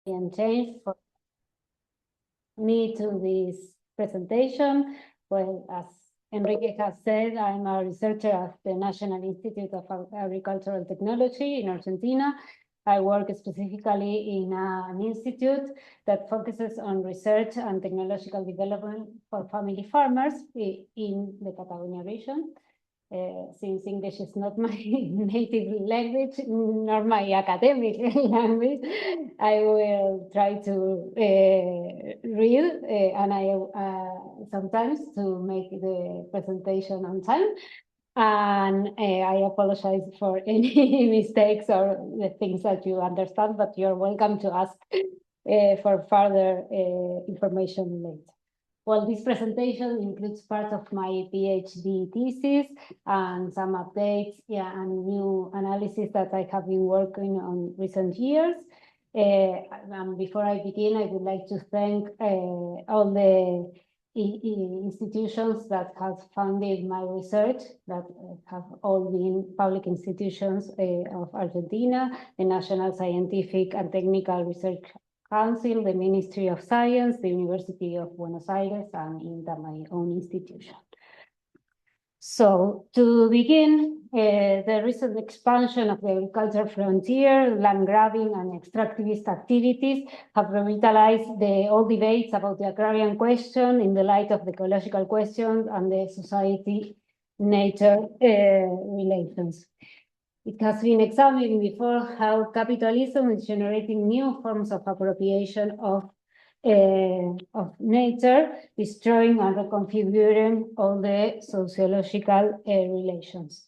and change for me to this presentation. Well, as Enrique has said, I'm a researcher at the National Institute of Agricultural Technology in Argentina. I work specifically in an institute that focuses on research and technological development for family farmers in the Patagonia region. Since English is not my native language, nor my academic language, I will try to read and I sometimes to make the presentation on time. And I apologize for any mistakes or the things that you understand, but you're welcome to ask for further information later. Well, this presentation includes part of my PhD thesis and some updates and new analysis that I have been working on recent years. And before I begin, I would like to thank all the institutions that have funded my research, that have all been public institutions of Argentina, the National Scientific and Technical Research Council, the Ministry of Science, the University of Buenos Aires, and INTA, my own institution. So to begin, the recent expansion of the agricultural frontier, land grabbing and extractivist activities have revitalized the old debates about the agrarian question in the light of the ecological questions and the society-nature relations. It has been examined before how capitalism is generating new forms of appropriation of nature, destroying and reconfiguring all the sociological relations.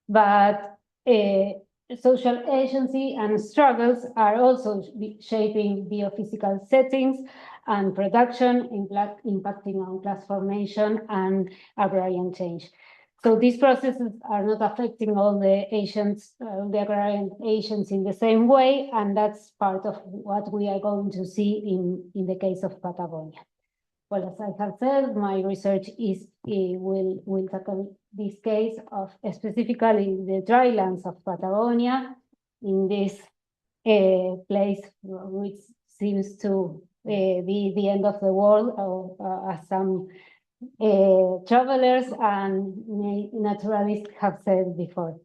But social agency and struggles are also shaping biophysical settings and production, impacting on class formation and agrarian change. So these processes are not affecting all the agrarian agents in the same way, and that's part of what we are going to see in the case of Patagonia. Well, as I have said, my research will tackle this case of specifically the drylands of Patagonia in this place which seems to be the end of the world, as some travelers and naturalists have said before.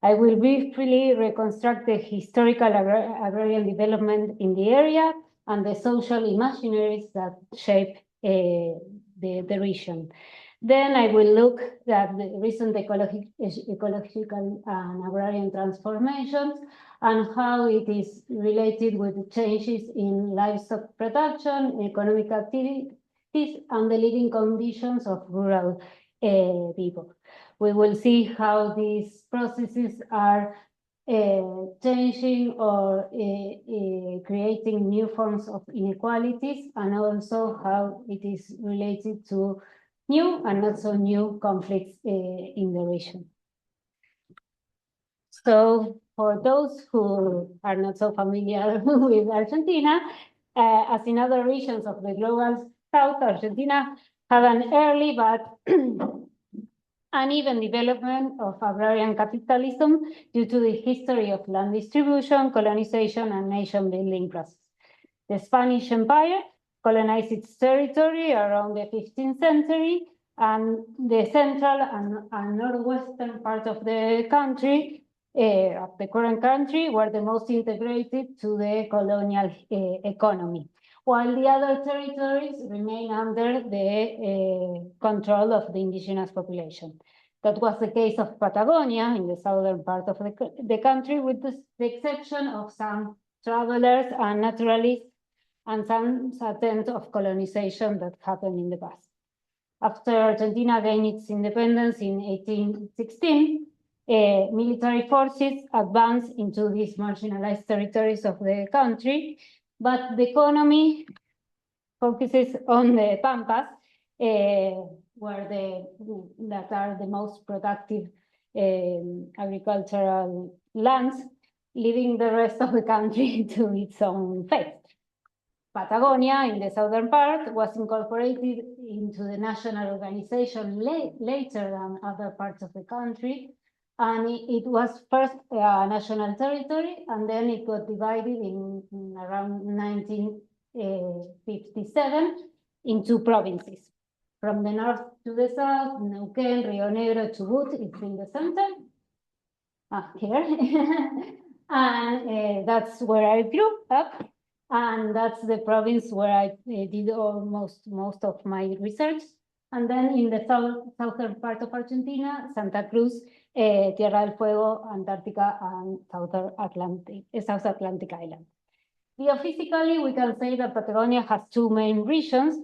I will briefly reconstruct the historical agrarian development in the area and the social imaginaries that shape the region. Then I will look at the recent ecological and agrarian transformations and how it is related with changes in livestock production, economic activity, and the living conditions of rural people. We will see how these processes are changing or creating new forms of inequalities, and also how it is related to new and not so new conflicts in the region. So for those who are not so familiar with Argentina, as in other regions of the global South, Argentina had an early but uneven development of agrarian capitalism due to the history of land distribution, colonization, and nation-building process. The Spanish Empire colonized its territory around the 15th century, and the central and northwestern part of the country, of the current country, were the most integrated to the colonial economy, while the other territories remain under the control of the indigenous population. That was the case of Patagonia in the southern part of the country, with the exception of some travelers and naturalists and some attempt of colonization that happened in the past. After Argentina gained its independence in 1816, military forces advanced into these marginalized territories of the country, but the economy focuses on the pampas, that are the most productive agricultural lands, leaving the rest of the country to its own fate. Patagonia, in the southern part, was incorporated into the national organization later than other parts of the country, And it was first a national territory, and then it got divided in around 1957 in two provinces. From the north to the south, Neuquén, Rio Negro, Chubut, it's in the center. Here. And that's where I grew up. And that's the province where I did almost most of my research. And then in the southern part of Argentina, Santa Cruz, Tierra del Fuego, Antarctica, and South Atlantic Island. Geophysically, we can say that Patagonia has two main regions.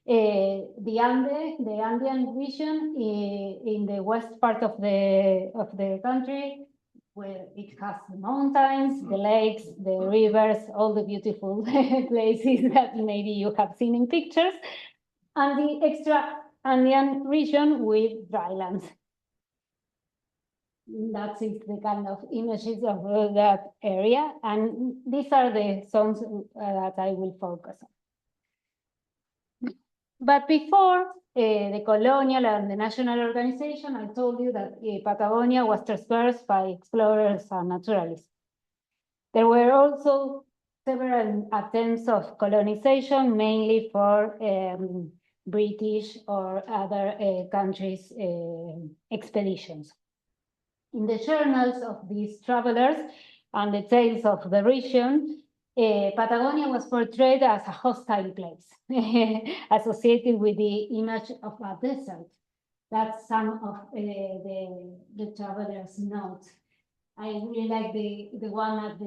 The Andean region in the west part of the country, where it has the mountains, the lakes, the rivers, all the beautiful places that maybe you have seen in pictures, and the extra Andean region with drylands. That is the kind of images of that area, and these are the zones that I will focus on. But before the colonial and the national organization, I told you that Patagonia was traversed by explorers and naturalists. There were also several attempts of colonization, mainly for British or other countries' expeditions. In the journals of these travelers and the tales of the region, Patagonia was portrayed as a hostile place, associated with the image of a desert. That's some of the travelers' notes. I really like the one at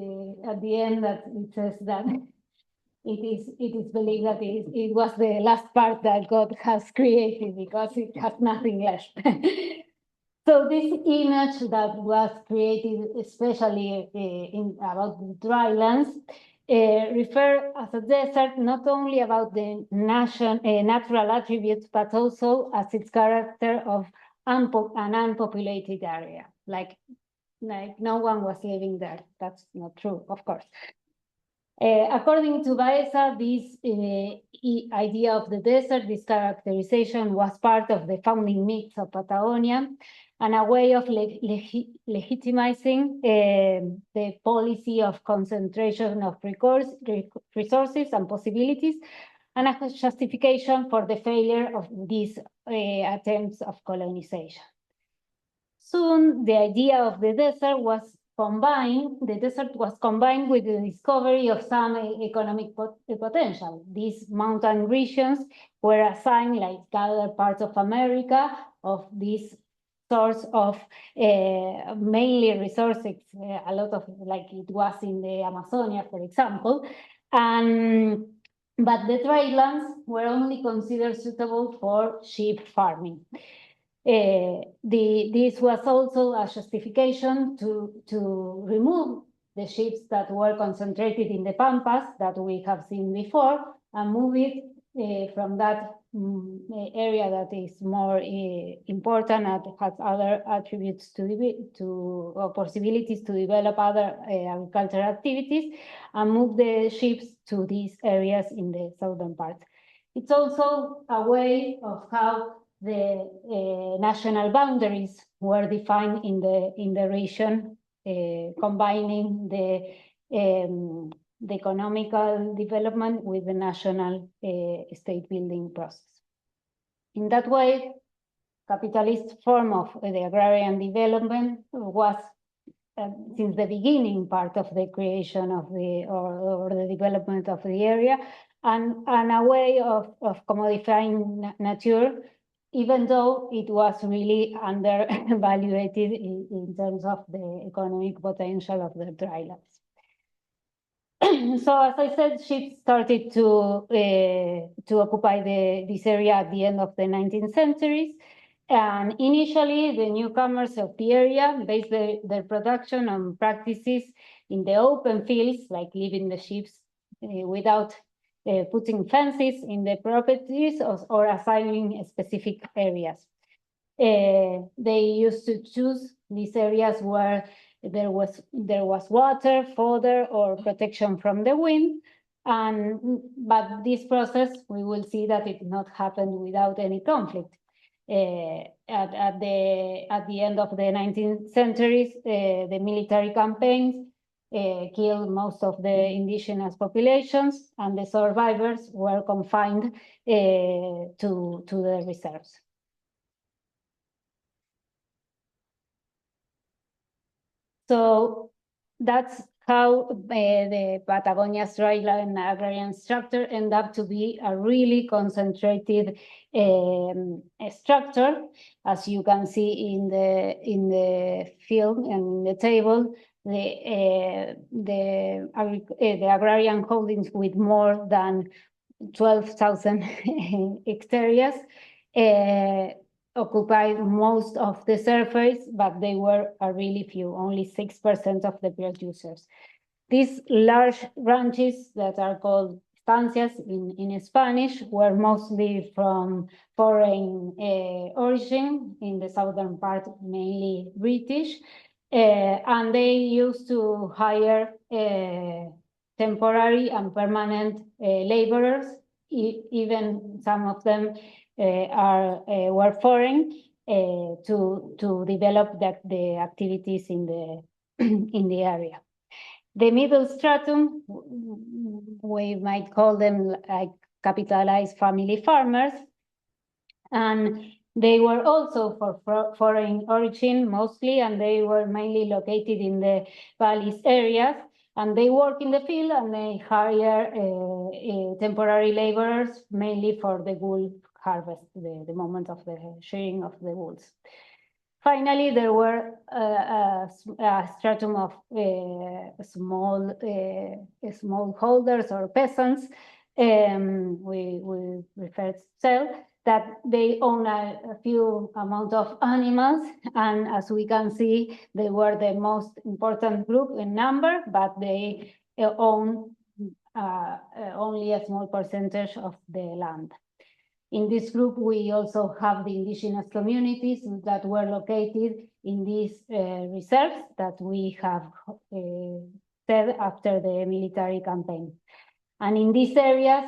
the end that it says that it is believed that it was the last part that God has created because it has nothing left. So this image that was created, especially about the drylands, refer as a desert not only about the natural attributes, but also as its character of an unpopulated area, like no one was living there. That's not true, of course. According to Baeza, this idea of the desert, this characterization was part of the founding myths of Patagonia and a way of legitimizing the policy of concentration of resources and possibilities, and a justification for the failure of these attempts of colonization. Soon, the idea of the desert was combined with the discovery of some economic potential. These mountain regions were assigned, like other parts of America, of this source of mainly resources, a lot of, like it was in the Amazonia, for example, but the drylands were only considered suitable for sheep farming. This was also a justification to remove the sheep that were concentrated in the pampas that we have seen before and move it from that area that is more important and has other attributes or possibilities to develop other agricultural activities, and move the sheep to these areas in the southern part. It's also a way of how the national boundaries were defined in the region, combining the economical development with the national state building process. In that way, capitalist form of the agrarian development was since the beginning part of the creation of or the development of the area, and a way of commodifying nature, even though it was really undervaluated in terms of the economic potential of the drylands. So, as I said, sheep started to occupy this area at the end of the 19th centuries. And initially, the newcomers of the area based their production on practices in the open fields, like leaving the sheep without putting fences in the properties or assigning specific areas. They used to choose these areas where there was water, fodder, or protection from the wind. But this process, we will see that it did not happen without any conflict. At the end of the 19th centuries, the military campaigns killed most of the indigenous populations, and the survivors were confined to the reserves. So that's how the Patagonia's dryland agrarian structure ended up to be a really concentrated structure, as you can see in the film and the table. The agrarian holdings with more than 12,000 hectares occupied most of the surface, but they were a really few, only 6% of the producers. These large ranches that are called estancias in Spanish were mostly from foreign origin, in the southern part, mainly British, and they used to hire temporary and permanent laborers, even some of them were foreign, to develop the activities in the in the area. The middle stratum, we might call them like capitalized family farmers, and they were also for foreign origin mostly, and they were mainly located in the valleys areas, and they work in the field, and they hire temporary laborers mainly for the wool harvest, the moment of the shearing of the wools. Finally, there were a stratum of small holders or peasants, we refer to sell, that they own a few amount of animals, and as we can see, they were the most important group in number, but they own only a small percentage of the land. In this group, we also have the indigenous communities that were located in these reserves that we have said after the military campaign. And in these areas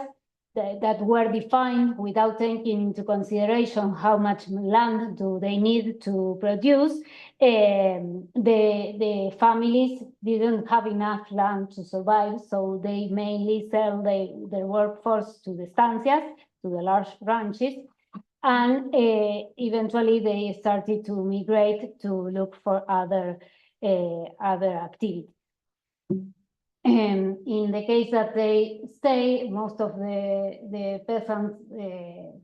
that were defined without taking into consideration how much land do they need to produce, the families didn't have enough land to survive, so they mainly sell their workforce to the estancias, to the large ranches, and eventually they started to migrate to look for other activities. In the case that they stay, most of the peasant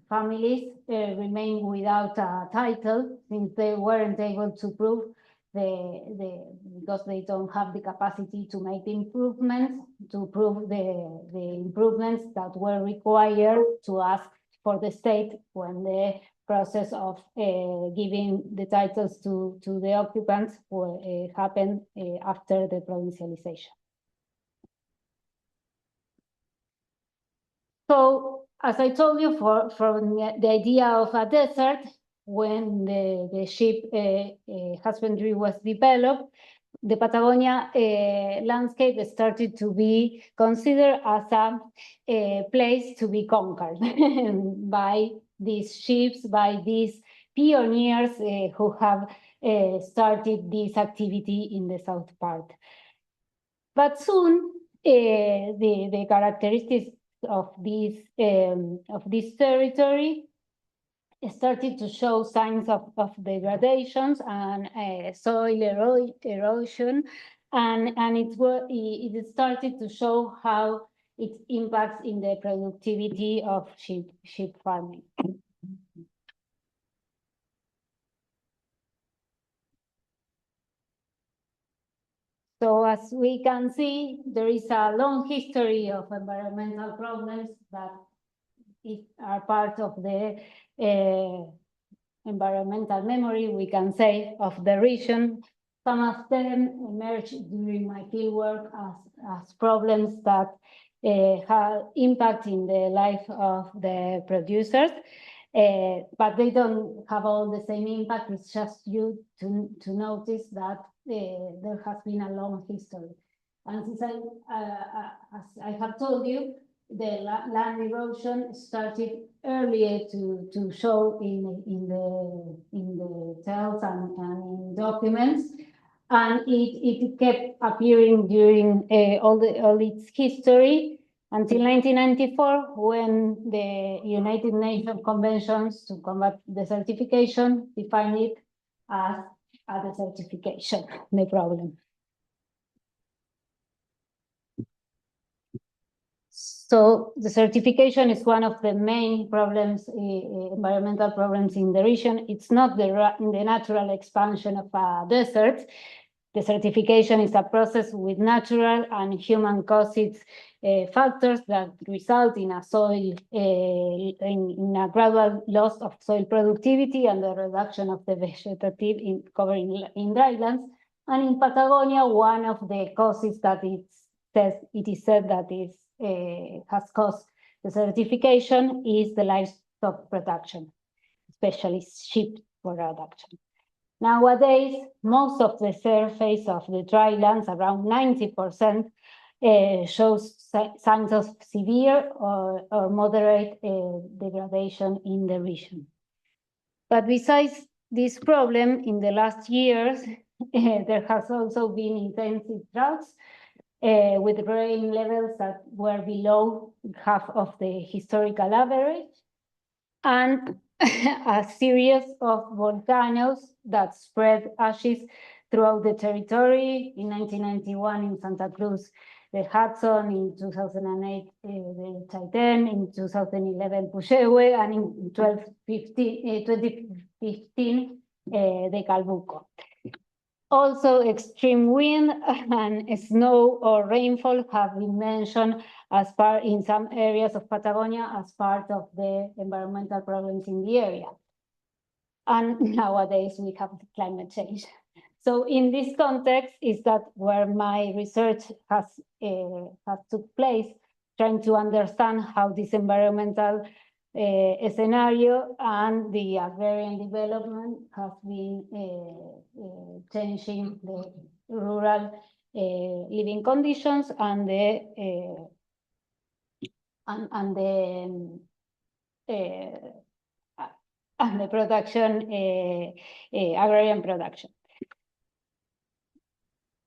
families remain without a title, since they weren't able to prove because they don't have the capacity to make the improvements, to prove the improvements that were required to ask for the state when the process of giving the titles to the occupants happened after the provincialization. So, as I told you, from the idea of a desert, when the sheep husbandry was developed, the Patagonia landscape started to be considered as a place to be conquered by these sheep, by these pioneers who have started this activity in the south part. But soon, the characteristics of this territory started to show signs of degradations and soil erosion, and it started to show how it impacts in the productivity of sheep farming. So as we can see, there is a long history of environmental problems that are part of the environmental memory, we can say, of the region. Some of them emerged during my fieldwork as problems that have impact in the life of the producers, but they don't have all the same impact. It's just you to notice that there has been a long history. And since as I have told you, land erosion started earlier to show in the tales and in documents, and it kept appearing during all its history until 1994, when the United Nations Conventions to Combat Desertification defined it as a desertification, the problem. So desertification is one of the main problems, environmental problems in the region. It's not the natural expansion of a desert. Desertification is a process with natural and human-caused factors that result in a soil, in a gradual loss of soil productivity and the reduction of the vegetative cover in drylands. And in Patagonia, one of the causes that it is said that has caused desertification is the livestock production, especially sheep production. Nowadays, most of the surface of the drylands, around 90%, shows signs of severe or moderate degradation in the region. But besides this problem, in the last years, there has also been intensive droughts with rain levels that were below half of the historical average, and a series of volcanoes that spread ashes throughout the territory. In 1991 in Santa Cruz, the Hudson, in 2008 the Chaitén, in 2011 Puyehue, and in 2015 the Calbuco. Also, extreme wind and snow or rainfall have been mentioned as part in some areas of Patagonia as part of the environmental problems in the area. And nowadays we have climate change. So in this context is that where my research has took place, trying to understand how this environmental scenario and the agrarian development has been changing the rural living conditions and the production, agrarian production.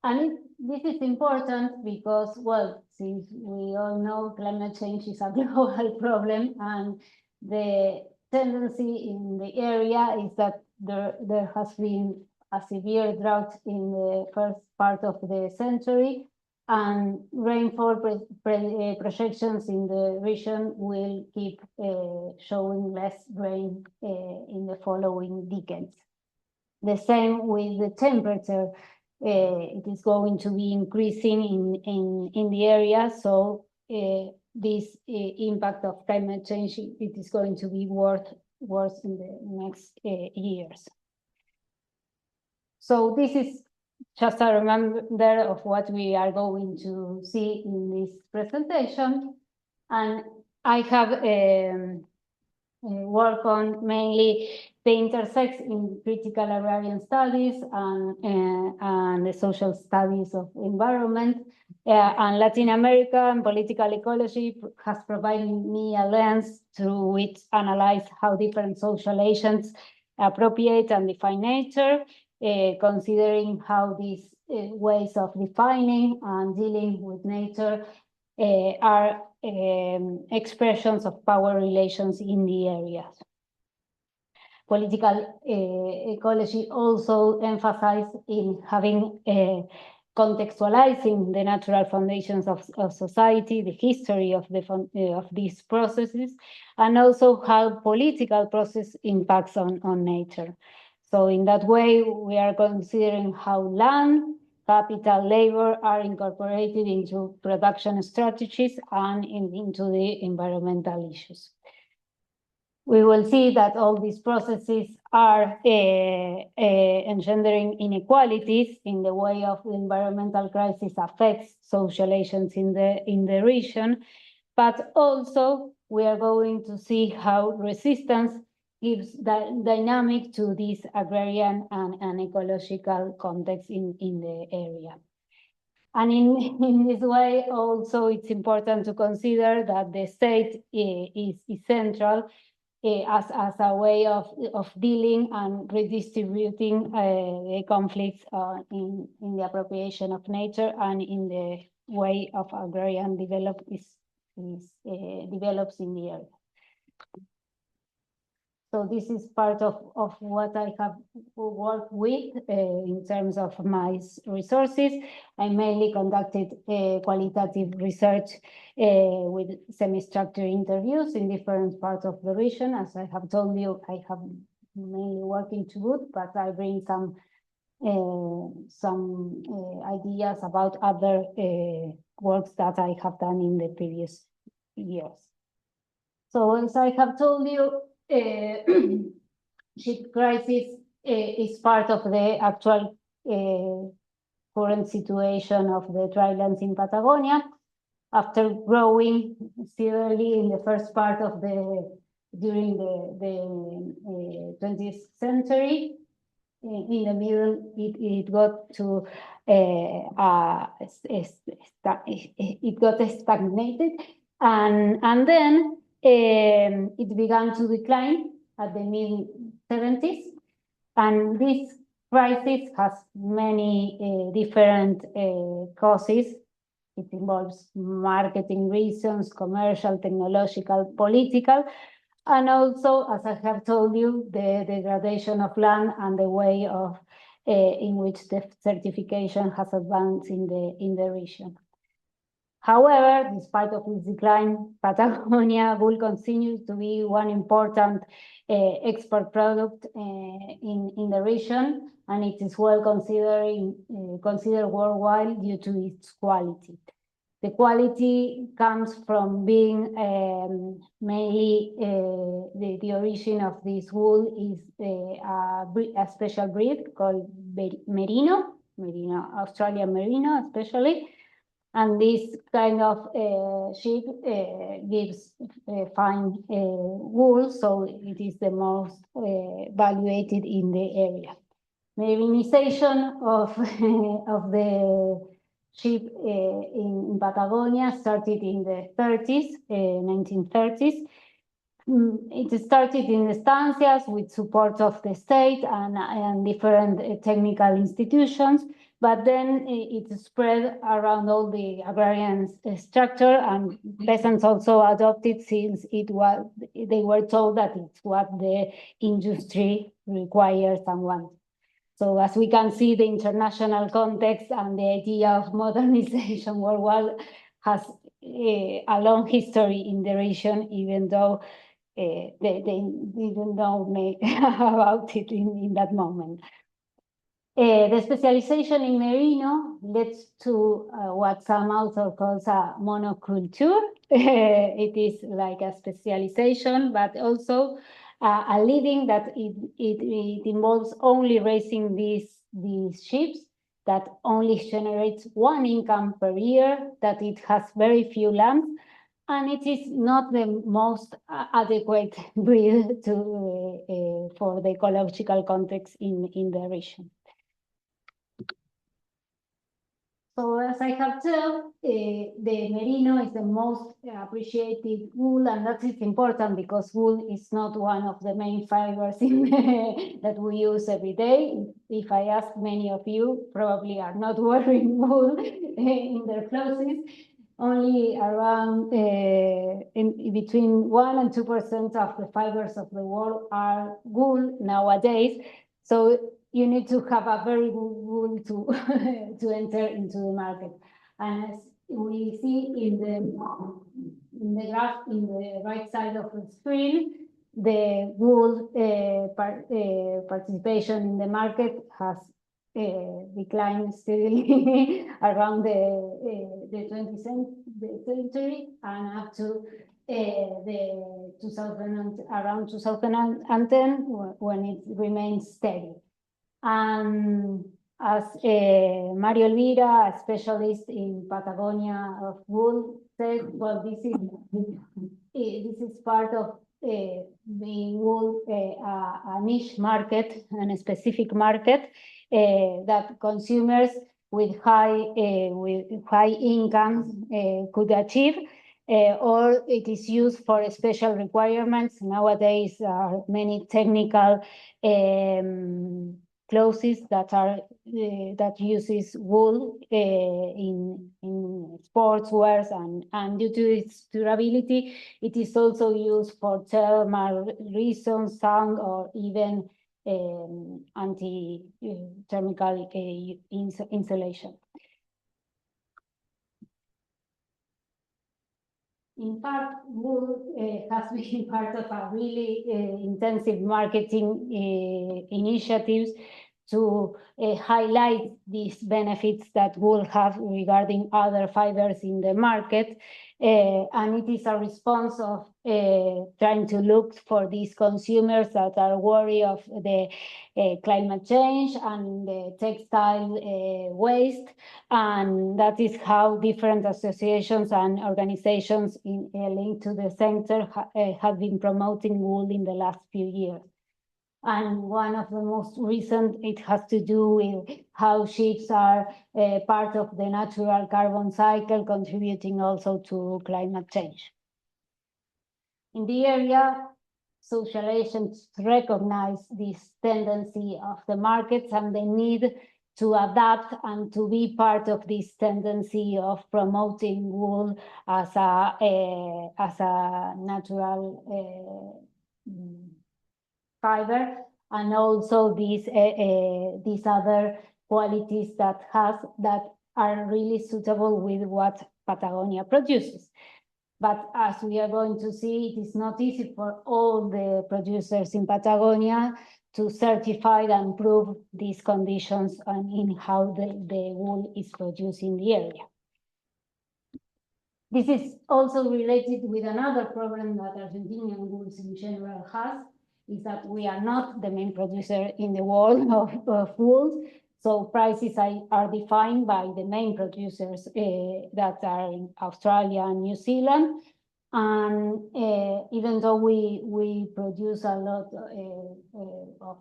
And this is important because, well, since we all know climate change is a global problem, and the tendency in the area is that there has been a severe drought in the first part of the century, and rainfall projections in the region will keep showing less rain in the following decades. The same with the temperature. It is going to be increasing in the area, so this impact of climate change, it is going to be worse in the next years. So this is just a reminder of what we are going to see in this presentation, and I have worked on mainly the intersects in critical agrarian studies and the social studies of environment. And Latin America and political ecology has provided me a lens through which analyze how different social agents appropriate and define nature, considering how these ways of defining and dealing with nature are expressions of power relations in the areas. Political ecology also emphasizes in having contextualizing the natural foundations of society, the history of these processes, and also how political process impacts on nature. So in that way, we are considering how land, capital, labor are incorporated into production strategies and into the environmental issues. We will see that all these processes are engendering inequalities in the way of the environmental crisis affects social agents in the region, but also we are going to see how resistance gives dynamic to this agrarian and ecological context in the area. And in this way, also, it's important to consider that the state is central as a way of dealing and redistributing the conflicts in the appropriation of nature and in the way of agrarian develops in the area. So this is part of what I have worked with in terms of my resources. I mainly conducted qualitative research with semi-structured interviews in different parts of the region. As I have told you, I have mainly worked in Chubut, but I bring some ideas about other works that I have done in the previous years. So as I have told you, sheep crisis is part of the actual current situation of the drylands in Patagonia. After growing steadily in the first part of during the 20th century, in the middle, it got to it got stagnated, and then it began to decline at the mid-70s, and this crisis has many different causes. It involves marketing reasons, commercial, technological, political, and also, as I have told you, the degradation of land and the way of in which certification has advanced in the region. However, despite of this decline, Patagonia will continue to be one important export product in the region, and it is well considered worldwide due to its quality. The quality comes from being mainly the origin of this wool is a special breed called Merino, Australian Merino especially. And this kind of sheep gives fine wool, so it is the most valuated in the area. Merinization of the sheep in Patagonia started in the 30s, 1930s. It started in estancias with support of the state and different technical institutions, but then it spread around all the agrarian structure, and peasants also adopted since they were told that it's what the industry requires and wants. So as we can see, the international context and the idea of modernization worldwide has a long history in the region, even though they didn't know about it in that moment. The specialization in merino leads to what some author calls a monoculture. It is like a specialization, but also a living that it involves only raising these sheep that only generates one income per year, that it has very few lambs, and it is not the most adequate breed for the ecological context in the region. So as I have said, the merino is the most appreciated wool, and that is important because wool is not one of the main fibers that we use every day. If I ask many of you, probably are not wearing wool in their clothes. Only around between 1% and 2% of the fibers of the world are wool nowadays. So you need to have a very good wool to enter into the market. And as we see in the graph in the right side of the screen, the wool participation in the market has declined steadily around the 20th century and up to around 2010 when it remains steady. And as Mario Elvira, a specialist in Patagonia of wool, said, well, this is part of being wool a niche market and a specific market that consumers with high incomes could achieve, or it is used for special requirements. Nowadays, there are many technical clothes that are that uses wool in sportswear, and due to its durability, it is also used for thermal reasons, sound, or even anti-thermal insulation. In fact, wool has been part of a really intensive marketing initiatives to highlight these benefits that wool have regarding other fibers in the market. And it is a response of trying to look for these consumers that are worried of the climate change and the textile waste. And that is how different associations and organizations linked to the sector have been promoting wool in the last few years. And one of the most recent, it has to do with how sheep are part of the natural carbon cycle, contributing also to climate change. In the area, social agents recognize this tendency of the markets and the need to adapt and to be part of this tendency of promoting wool as a natural fiber, and also these other qualities that are really suitable with what Patagonia produces. But as we are going to see, it is not easy for all the producers in Patagonia to certify and prove these conditions and in how the wool is produced in the area. This is also related with another problem that Argentinian wools in general has, is that we are not the main producer in the world of wool. So prices are defined by the main producers that are in Australia and New Zealand. And even though we produce a lot of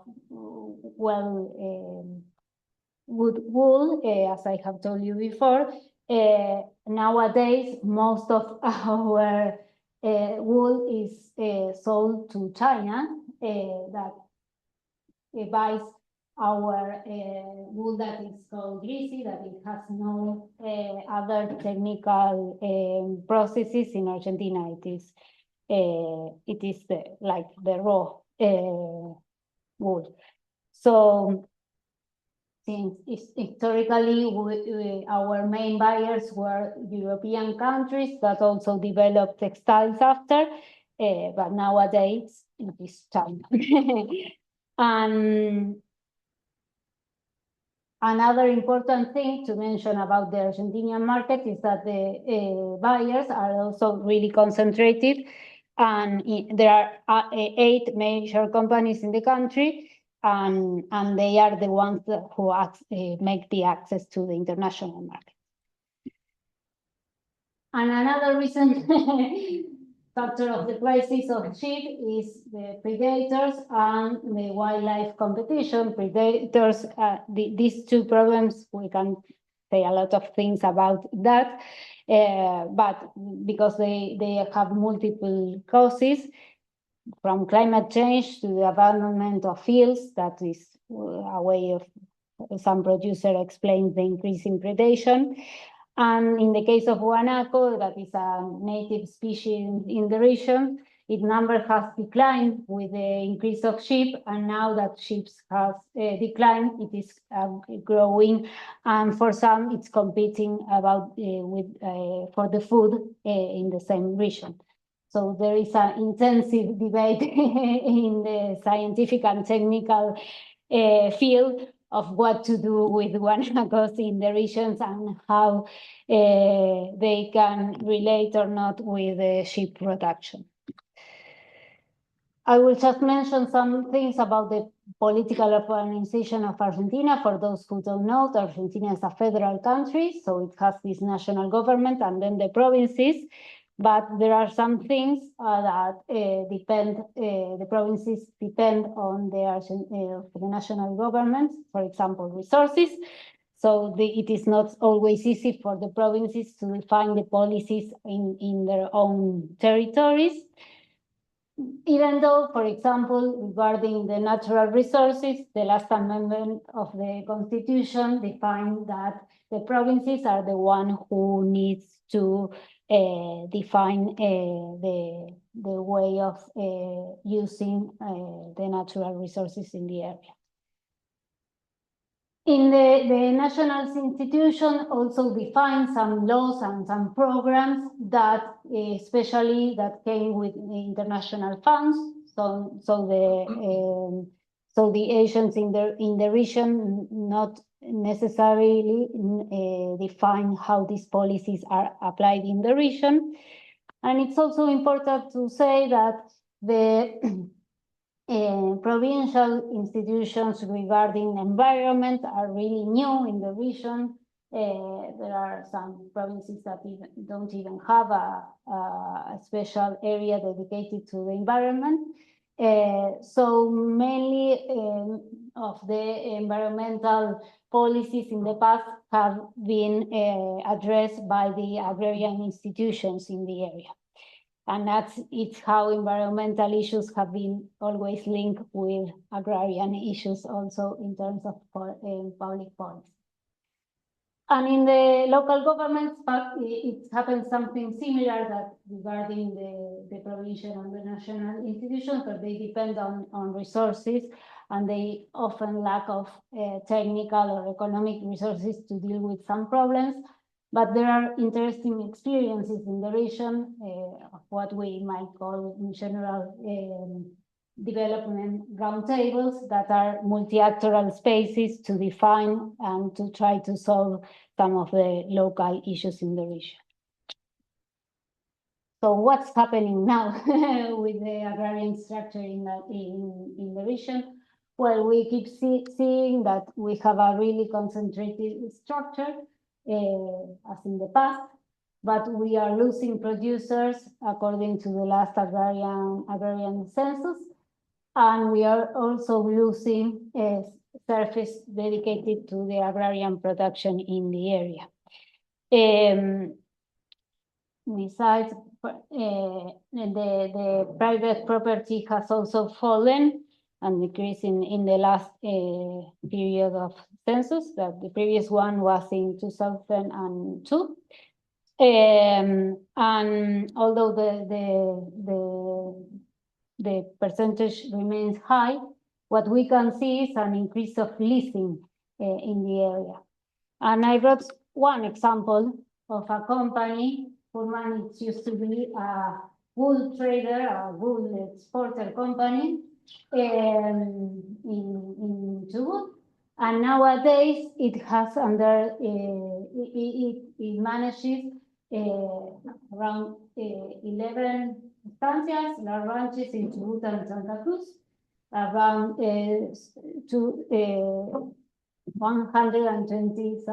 wood wool, as I have told you before, nowadays most of our wool is sold to China, that buys our wool that is called greasy, that it has no other technical processes. In Argentina. It is like the raw wool. So since historically our main buyers were European countries that also developed textiles after, but nowadays it is China. And another important thing to mention about the Argentinian market is that the buyers are also really concentrated, and there are 8 major companies in the country, and they are the ones who make the access to the international market. And another reason factor of the crisis of sheep is the predators and the wildlife competition. Predators, these 2 problems, we can say a lot of things about that, but because they have multiple causes, from climate change to the abandonment of fields, that is a way of some producer explains the increasing predation. And in the case of guanaco, that is a native species in the region, its number has declined with the increase of sheep, and now that sheep has declined, it is growing, and for some, it's competing for the food in the same region. So there is an intensive debate in the scientific and technical field of what to do with guanacos in the regions and how they can relate or not with sheep production. I will just mention some things about the political organization of Argentina. For those who don't know, Argentina is a federal country, so it has this national government and then the provinces. But there are some things that the provinces depend on the national government, for example, resources. So it is not always easy for the provinces to define the policies in their own territories. Even though, for example, regarding the natural resources, the last amendment of the Constitution defined that the provinces are the one who needs to define the way of using the natural resources in the area. In the national institution also defines some laws and some programs that especially that came with international funds. So the agents in the region not necessarily define how these policies are applied in the region. And it's also important to say that the provincial institutions regarding environment are really new in the region. There are some provinces that don't even have a special area dedicated to the environment. So mainly of the environmental policies in the past have been addressed by the agrarian institutions in the area. And it's how environmental issues have been always linked with agrarian issues also in terms of public policy. And in the local governments, it happens something similar that regarding the provincial and the national institutions, but they depend on resources and they often lack of technical or economic resources to deal with some problems. But there are interesting experiences in the region of what we might call in general development roundtables that are multi-actoral spaces to define and to try to solve some of the local issues in the region. So what's happening now with the agrarian structure in the region? Well, we keep seeing that we have a really concentrated structure as in the past, but we are losing producers according to the last agrarian census, and we are also losing surface dedicated to the agrarian production in the area. Besides, the private property has also fallen and decreased in the last period of census. That the previous one was in 2002. And although the percentage remains high, what we can see is an increase of leasing in the area. And I brought one example of a company. Pullman, it used to be a wool trader, a wool exporter company in Chubut. And nowadays it has under, it manages around 11 estancias, large ranches in Chubut and Santa Cruz, around 120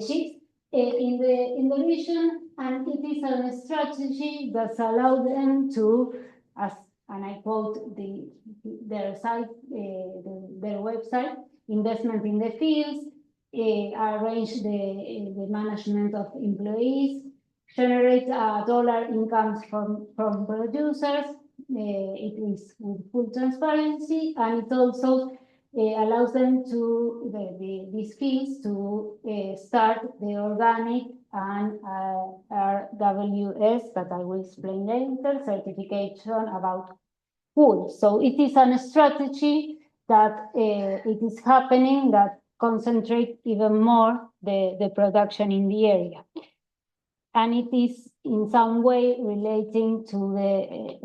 ships in the region, and it is a strategy that allows them to, and I quote their site, their website, investment in the fields, arrange the management of employees, generate dollar incomes from producers. It is with full transparency, and it also allows them to, these fields to start the organic and RWS, that I will explain later, certification about wool. So it is a strategy that it is happening that concentrate even more the production in the area. And it is in some way relating to the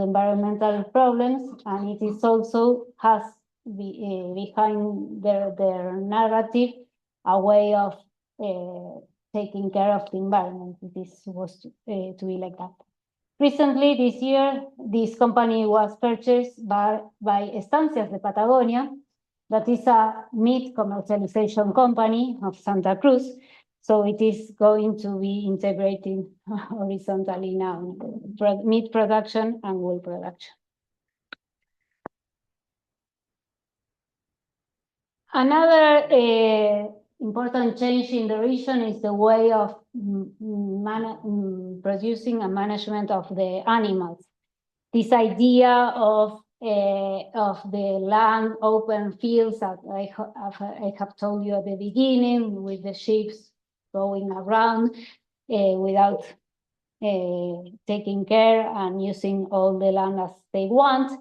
environmental problems, and it is also has behind their narrative a way of taking care of the environment. It is supposed to be like that. Recently, this year, this company was purchased by Estancias de Patagonia, that is a meat commercialization company of Santa Cruz. So it is going to be integrated horizontally now, meat production and wool production. Another important change in the region is the way of producing and management of the animals. This idea of the land, open fields that I have told you at the beginning, with the sheep going around without taking care and using all the land as they want.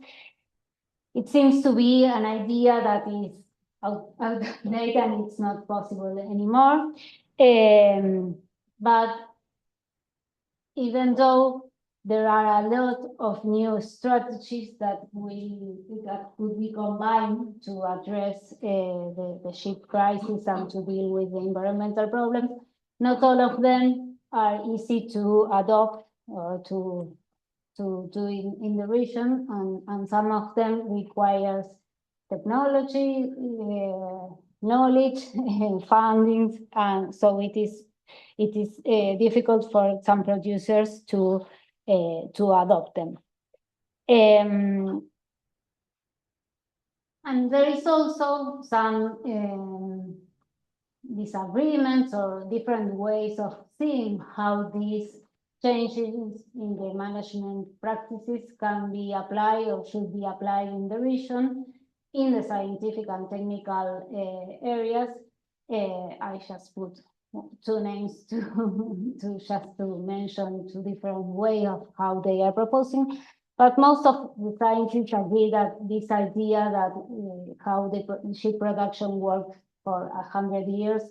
It seems to be an idea that is outdated and it's not possible anymore. But even though there are a lot of new strategies that could be combined to address the sheep crisis and to deal with the environmental problems, not all of them are easy to adopt or to do in the region, and some of them requires technology, knowledge, funding, and so it is difficult for some producers to adopt them. And there is also some disagreements or different ways of seeing how these changes in the management practices can be applied or should be applied in the region. In the scientific and technical areas, I just put two names to mention two different ways of how they are proposing. But most of the scientists agree that this idea that how the sheep production worked for 100 years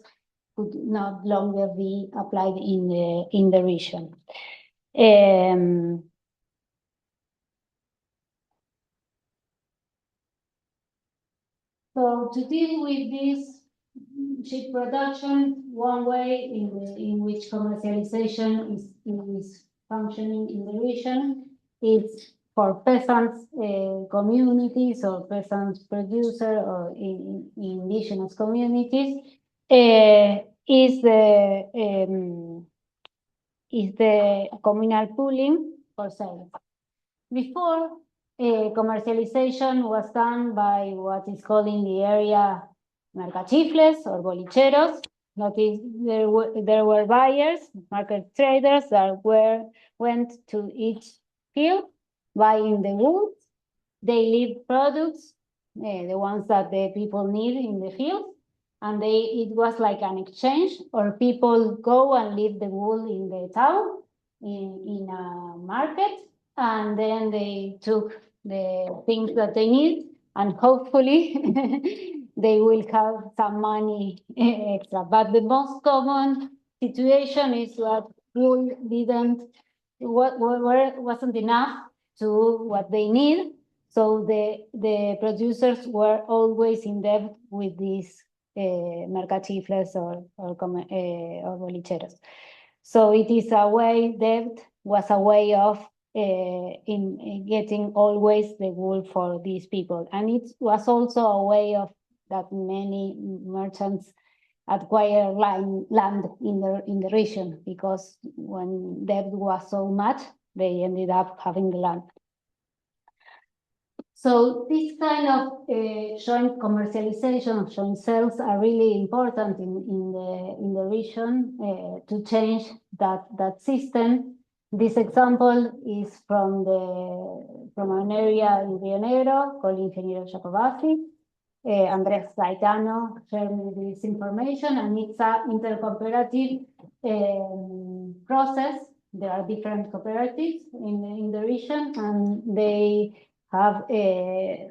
could not longer be applied in the region. So to deal with this sheep production, one way in which commercialization is functioning in the region is for peasants communities or peasant producer or in indigenous communities is the communal pooling for sale. Before, commercialization was done by what is called in the area mercachifles or bolicheros. That is, there were buyers, market traders that went to each field buying the wool. They leave products, the ones that the people need in the field, and it was like an exchange, or people go and leave the wool in the town in a market, and then they took the things that they need, and hopefully they will have some money extra. But the most common situation is that wool wasn't enough to what they need. So the producers were always in debt with these mercachifles or bolicheros. So it is a way, debt was a way of in getting always the wool for these people. And it was also a way of that many merchants acquire land in the region, because when debt was so much, they ended up having the land. So this kind of joint commercialization, joint sales are really important in the region to change that system. This example is from an area in Rio Negro called Ingeniero Jacobazzi. Andres Gaetano shared me this information, and it's an intercooperative process. There are different cooperatives in the region, and they have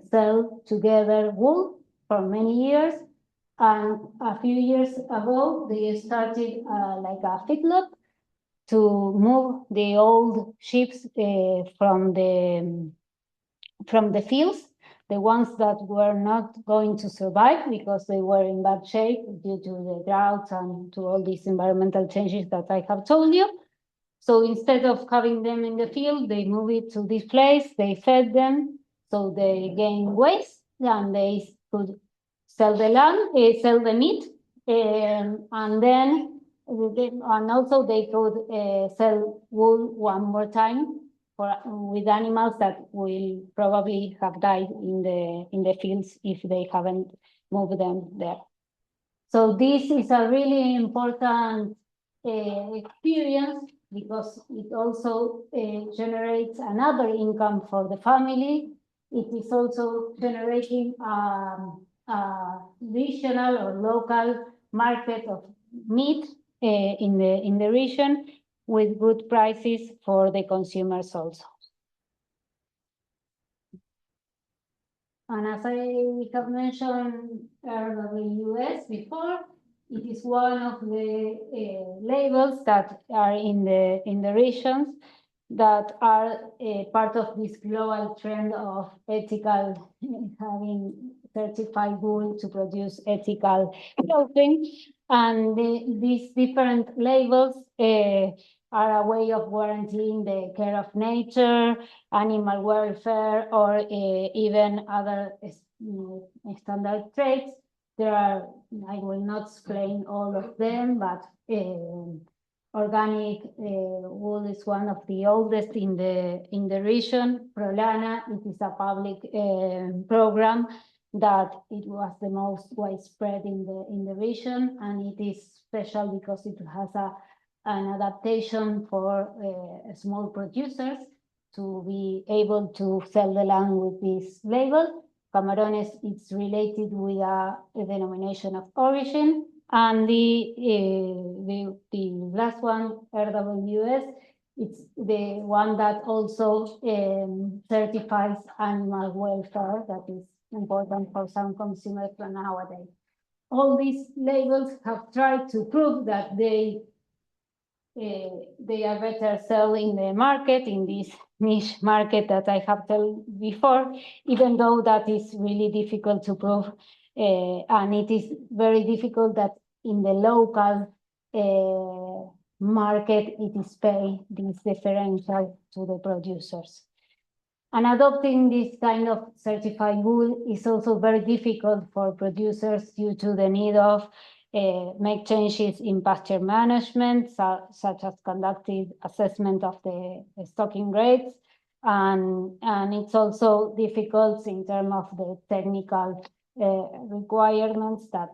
sell together wool for many years. And a few years ago, they started like a feedlot to move the old sheep from the fields, the ones that were not going to survive because they were in bad shape due to the droughts and to all these environmental changes that I have told you. So instead of having them in the field, they move it to this place, they fed them, so they gain weight, and they could sell the land, sell the meat, and then, and also they could sell wool one more time with animals that will probably have died in the fields if they haven't move them there. So this is a really important experience because it also generates another income for the family. It is also generating a regional or local market of meat in the region with good prices for the consumers also. And as I have mentioned RWS before, it is one of the labels that are in the regions that are part of this global trend of ethical, having certified wool to produce ethical clothing. And these different labels are a way of guaranteeing the care of nature, animal welfare, or even other standard traits. There are, I will not explain all of them, but organic wool is one of the oldest in the region. Prolana, it is a public program that it was the most widespread in the region, and it is special because it has an adaptation for small producers to be able to sell the land with this label. Camarones, it's related with a denomination of origin. And the last one, RWS, it's the one that also certifies animal welfare, that is important for some consumers nowadays. All these labels have tried to prove that they are better sold in the market, in this niche market that I have told before, even though that is really difficult to prove. And it is very difficult that in the local market, it is paid this differential to the producers. And adopting this kind of certified wool is also very difficult for producers due to the need of make changes in pasture management, such as conducted assessment of the stocking rates. And it's also difficult in terms of the technical requirements that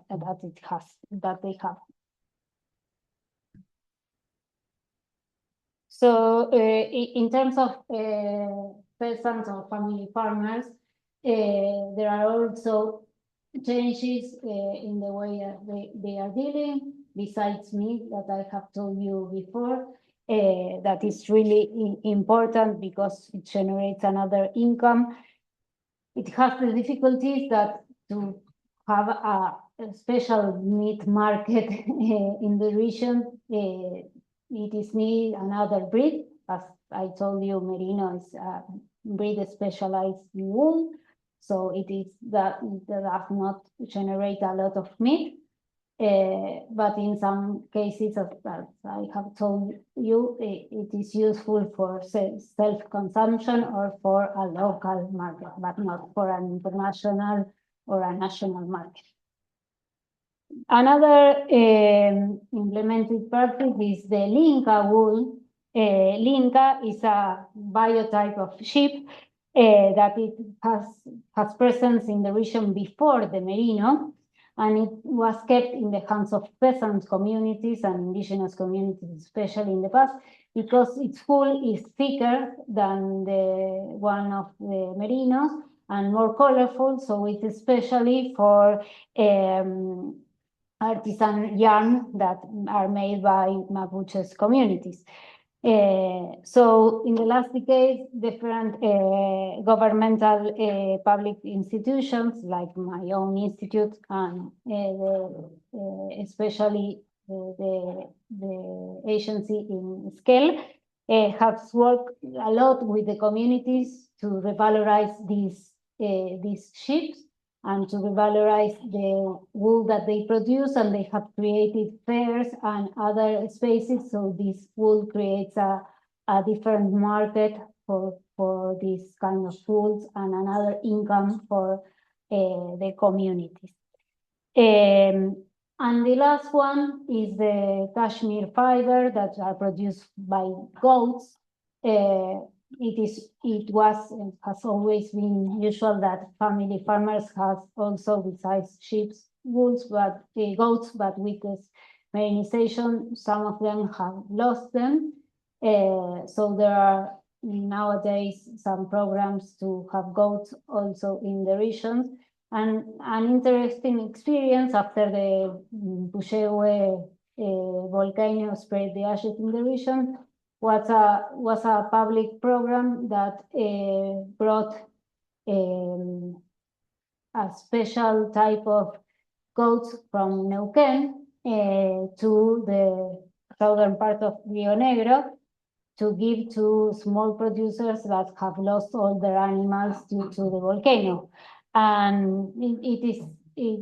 they have. So in terms of peasants or family farmers, there are also changes in the way they are dealing, besides meat that I have told you before. That is really important because it generates another income. It has the difficulties that to have a special meat market in the region, it is need another breed. As I told you, Merino is a breed specialized in wool. So it is that does not generate a lot of meat. But in some cases, as I have told you, it is useful for self-consumption or for a local market, but not for an international or a national market. Another implemented practice is the Linca wool. Linca is a biotype of sheep that it has presence in the region before the Merino, and it was kept in the hands of peasant communities and indigenous communities, especially in the past, because its wool is thicker than the one of the Merinos and more colorful, so it's especially for artisan yarn that are made by Mapuche's communities. So in the last decade, different governmental public institutions like my own institute and especially the agency in Scale have worked a lot with the communities to revalorize these ships and to revalorize the wool that they produce, and they have created fairs and other spaces, so this wool creates a different market for this kind of wools and another income for the communities. And the last one is the cashmere fiber that are produced by goats. it has always been usual that family farmers have also, besides sheep, goats, but with this mechanization, some of them have lost them. So there are nowadays some programs to have goats also in the regions. And an interesting experience after the Puyehue volcano spread the ashes in the region was a public program that brought a special type of goats from Neuquén to the southern part of Rio Negro to give to small producers that have lost all their animals due to the volcano. And it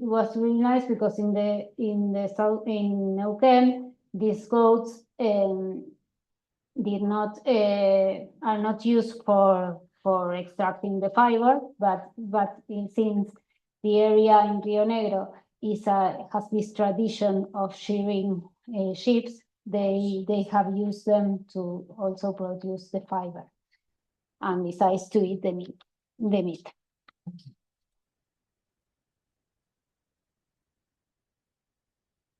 was really nice because in Neuquén, these goats are not used for extracting the fiber, but since the area in Rio Negro has this tradition of shearing sheep, they have used them to also produce the fiber, and besides to eat the meat.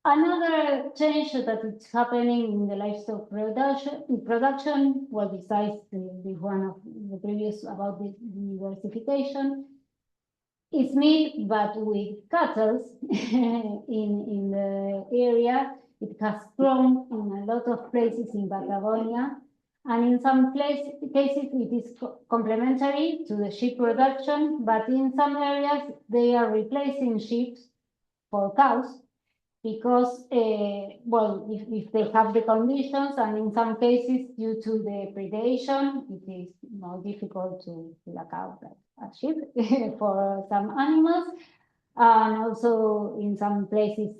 Another change that is happening in the livestock production, well, besides the one of the previous about the diversification, is meat, but with cattle in the area. It has grown in a lot of places in Patagonia, and in some cases it is complementary to the sheep production, but in some areas they are replacing sheep for cows because, well, if they have the conditions, and in some cases due to the predation, it is more difficult to kill a cow than a sheep for some animals. And also in some places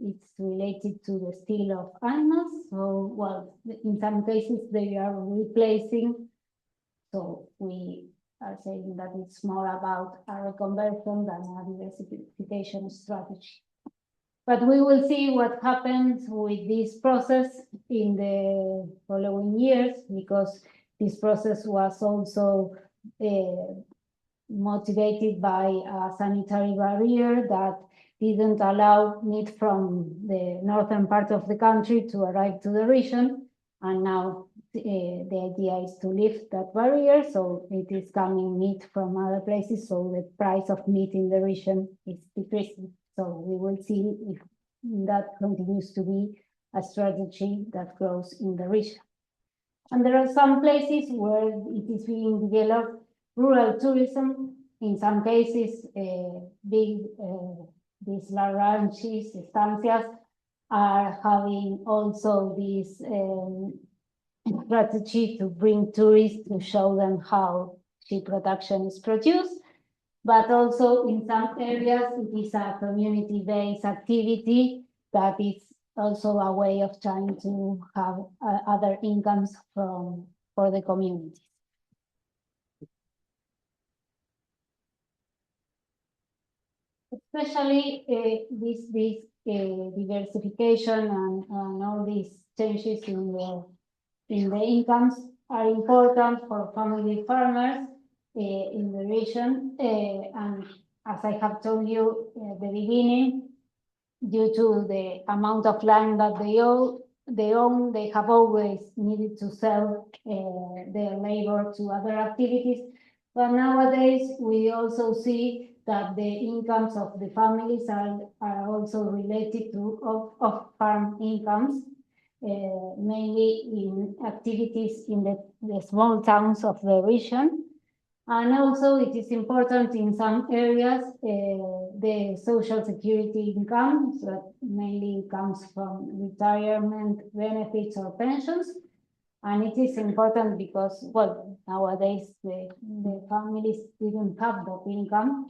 it's related to the steal of animals. So, well, in some cases they are replacing. So we are saying that it's more about a reconversion than a diversification strategy. But we will see what happens with this process in the following years, because this process was also motivated by a sanitary barrier that didn't allow meat from the northern part of the country to arrive to the region. And now the idea is to lift that barrier, so it is coming meat from other places, so the price of meat in the region is decreasing. So we will see if that continues to be a strategy that grows in the region. And there are some places where it is being developed rural tourism. In some cases, these large ranches, estancias, are having also this strategy to bring tourists to show them how sheep production is produced. But also in some areas, it is a community-based activity that is also a way of trying to have other incomes for the community. Especially this diversification and all these changes in the incomes are important for family farmers in the region, and as I have told you at the beginning, due to the amount of land that they own, they have always needed to sell their labor to other activities. But nowadays, we also see that the incomes of the families are also related to off-farm incomes, mainly in activities in the small towns of the region. And also it is important in some areas, the social security income that mainly comes from retirement benefits or pensions. And it is important because, well, nowadays the families didn't have that income,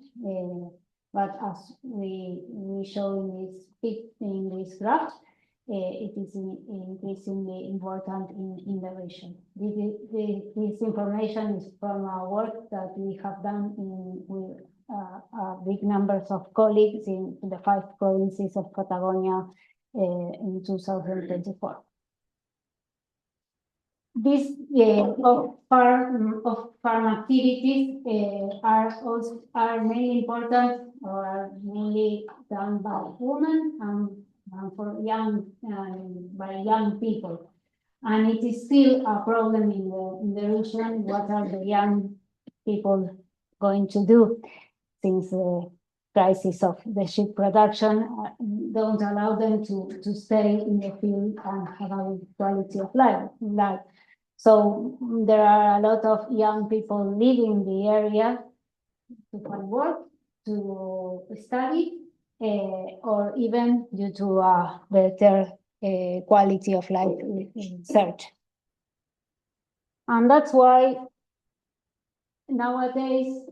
but as we show in this graph, it is increasingly important in the region. This information is from our work that we have done with big numbers of colleagues in the 5 provinces of Patagonia in 2024. These farm activities are mainly important or are mainly done by women and for by young people, and it is still a problem in the region. What are the young people going to do, since the crisis of the sheep production don't allow them to stay in the field and have a quality of life. So there are a lot of young people leaving the area to find work, to study, or even due to a better quality of life search. And that's why nowadays,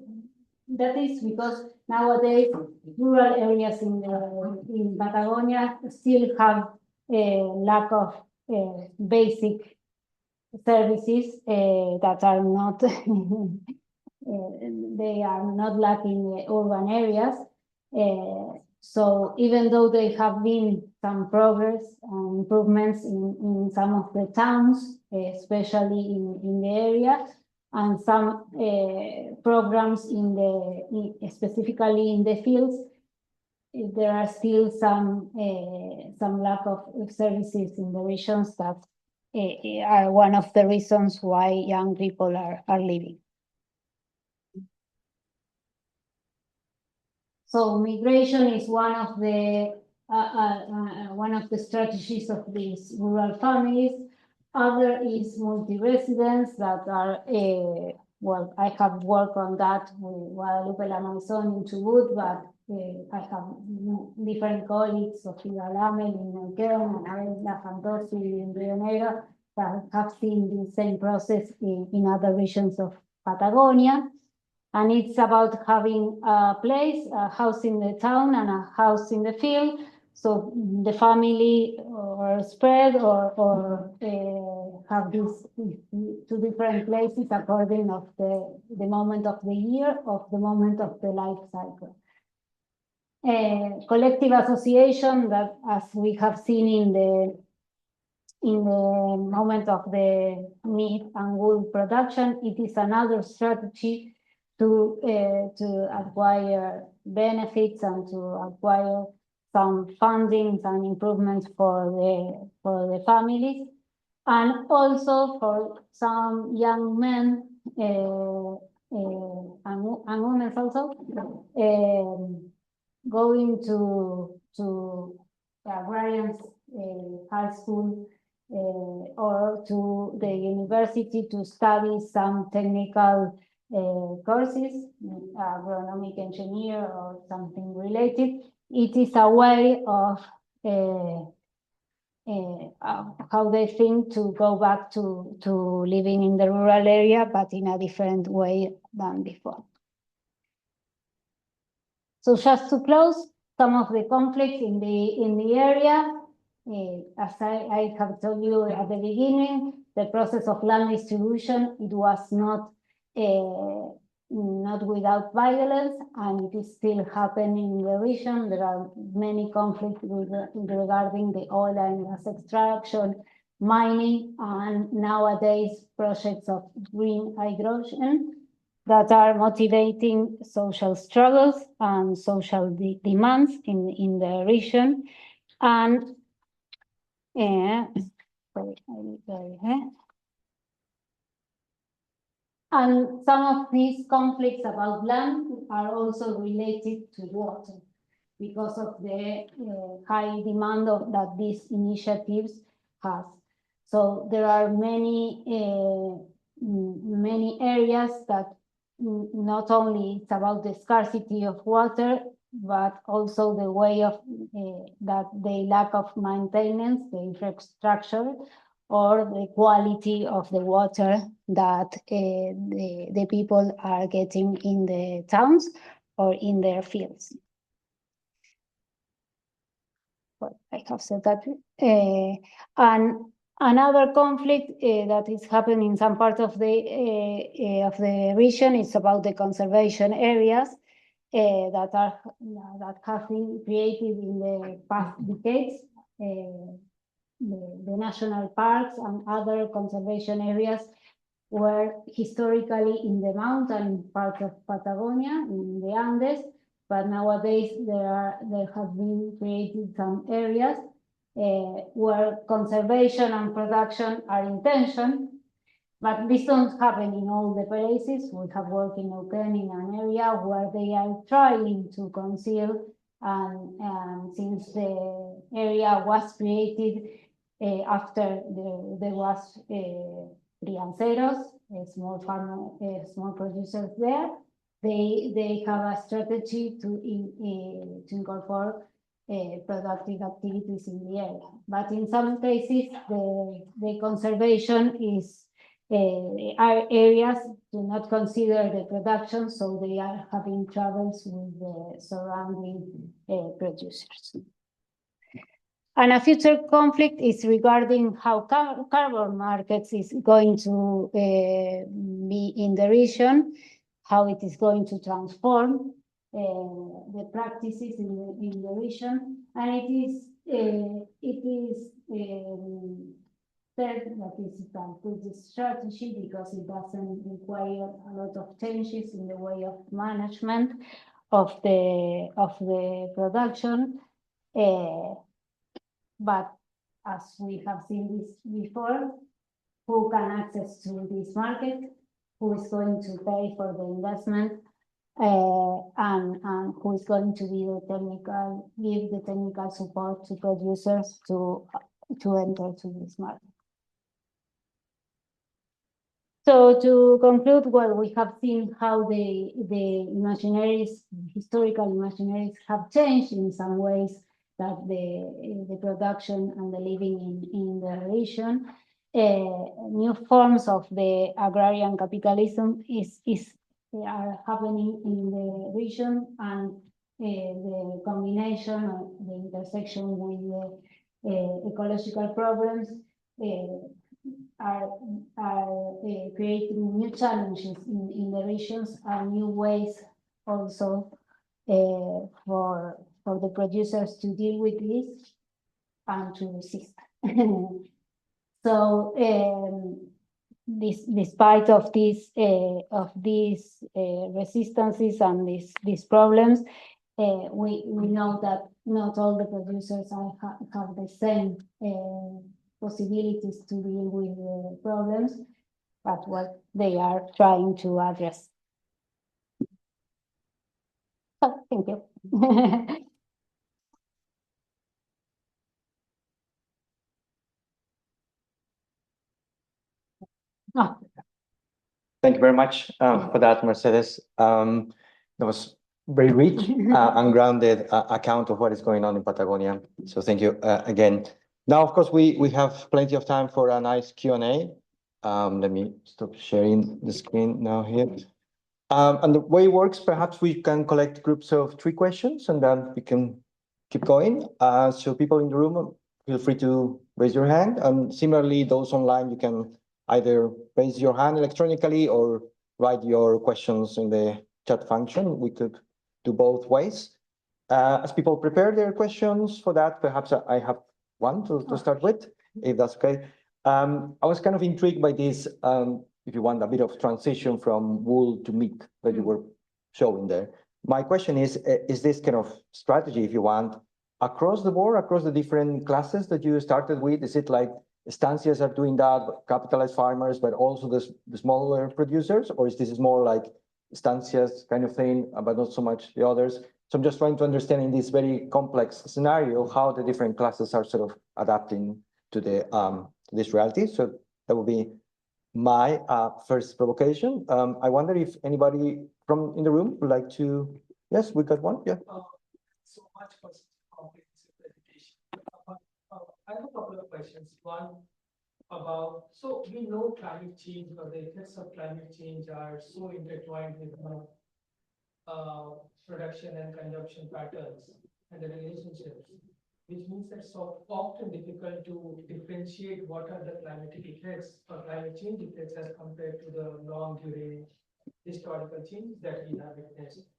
that is because nowadays rural areas in Patagonia still have a lack of basic services that are not they are not lacking urban areas. So even though there have been some progress and improvements in some of the towns, especially in the area, and some programs specifically in the fields, there are still some lack of services in the regions that are one of the reasons why young people are leaving. So migration is one of the strategies of these rural families. Other is multi-residence that are, well, I have worked on that with Guadalupe La Maison in Chubut, but I have different colleagues, Sofía Lamel in Neuquén and Arid in Rio Negro, that have seen the same process in other regions of Patagonia. And it's about having a place, a house in the town and a house in the field. So the family or spread or have these two different places according of the moment of the year, of the moment of the life cycle. Collective association that, as we have seen in the moment of the meat and wool production, it is another strategy to acquire benefits and to acquire some funding and improvements for the families, and also for some young men and women also going to Agrarian high school or to the university to study some technical courses, agronomic engineer or something related. It is a way of how they think to go back to living in the rural area, but in a different way than before. So just to close, some of the conflicts in the area, as I have told you at the beginning, the process of land distribution, it was not without violence, and it is still happening in the region. There are many conflicts regarding the oil and gas extraction, mining, and nowadays projects of green hydrogen that are motivating social struggles and social demands in the region. And and some of these conflicts about land are also related to water because of the high demand that these initiatives have. So there are many areas that not only it's about the scarcity of water, but also the way of that the lack of maintenance, the infrastructure, or the quality of the water that the people are getting in the towns or in their fields. But I have said that. And another conflict that is happening in some part of the region is about the conservation areas that have been created in the past decades the national parks and other conservation areas were historically in the mountain part of Patagonia, in the Andes, but nowadays there have been created some areas where conservation and production are in tension. But this don't happen in all the places. We have worked in Neuquén in an area where they are trying to conceal, and since the area was created after there was crianceros, small producers there, they have a strategy to incorporate productive activities in the area. But in some cases, the conservation is areas do not consider the production, so they are having troubles with the surrounding producers. And a future conflict is regarding how carbon markets is going to be in the region, how it is going to transform the practices in the region, and it is said that is a good strategy because it doesn't require a lot of changes in the way of management of the production. But as we have seen this before, who can access to this market? Who is going to pay for the investment? And who is going to be give the technical support to producers to enter to this market? So to conclude, well, we have seen how the historical imaginaries have changed in some ways, that the production and the living in the region. New forms of the agrarian capitalism are happening in the region, and the combination of the intersection with the ecological problems are creating new challenges in the regions and new ways also for the producers to deal with this and to resist. So despite of these resistances and these problems, we know that not all the producers have the same possibilities to deal with the problems, but what they are trying to address. Oh, thank you. Oh. Thank you very much for that, Mercedes. That was very rich and grounded account of what is going on in Patagonia. So thank you again. Now, of course, we have plenty of time for a nice Q&A. Let me stop sharing the screen now here. And the way it works, perhaps we can collect groups of 3 questions and then we can keep going. So people in the room, feel free to raise your hand. And similarly, those online, you can either raise your hand electronically or write your questions in the chat function. We could do both ways. As people prepare their questions for that, perhaps I have one to start with, if that's okay. I was kind of intrigued by this, if you want, a bit of transition from wool to meat that you were showing there. My question is this kind of strategy, if you want, across the board, across the different classes that you started with? Is it like estancias are doing that, capitalized farmers, but also the smaller producers? Or is this more like estancias kind of thing, but not so much the others? So I'm just trying to understand in this very complex scenario, how the different classes are sort of adapting to this reality. So that would be my first provocation. I wonder if anybody from in the room would like to, yes, we got one, yeah. So much for comprehensive presentation. I have a couple of questions. One about, so we know climate change or the effects of climate change are so intertwined with production and consumption patterns and the relationships, which means that it's so often difficult to differentiate what are the climatic effects or climate change effects as compared to the long-during historical changes that we have witnessed.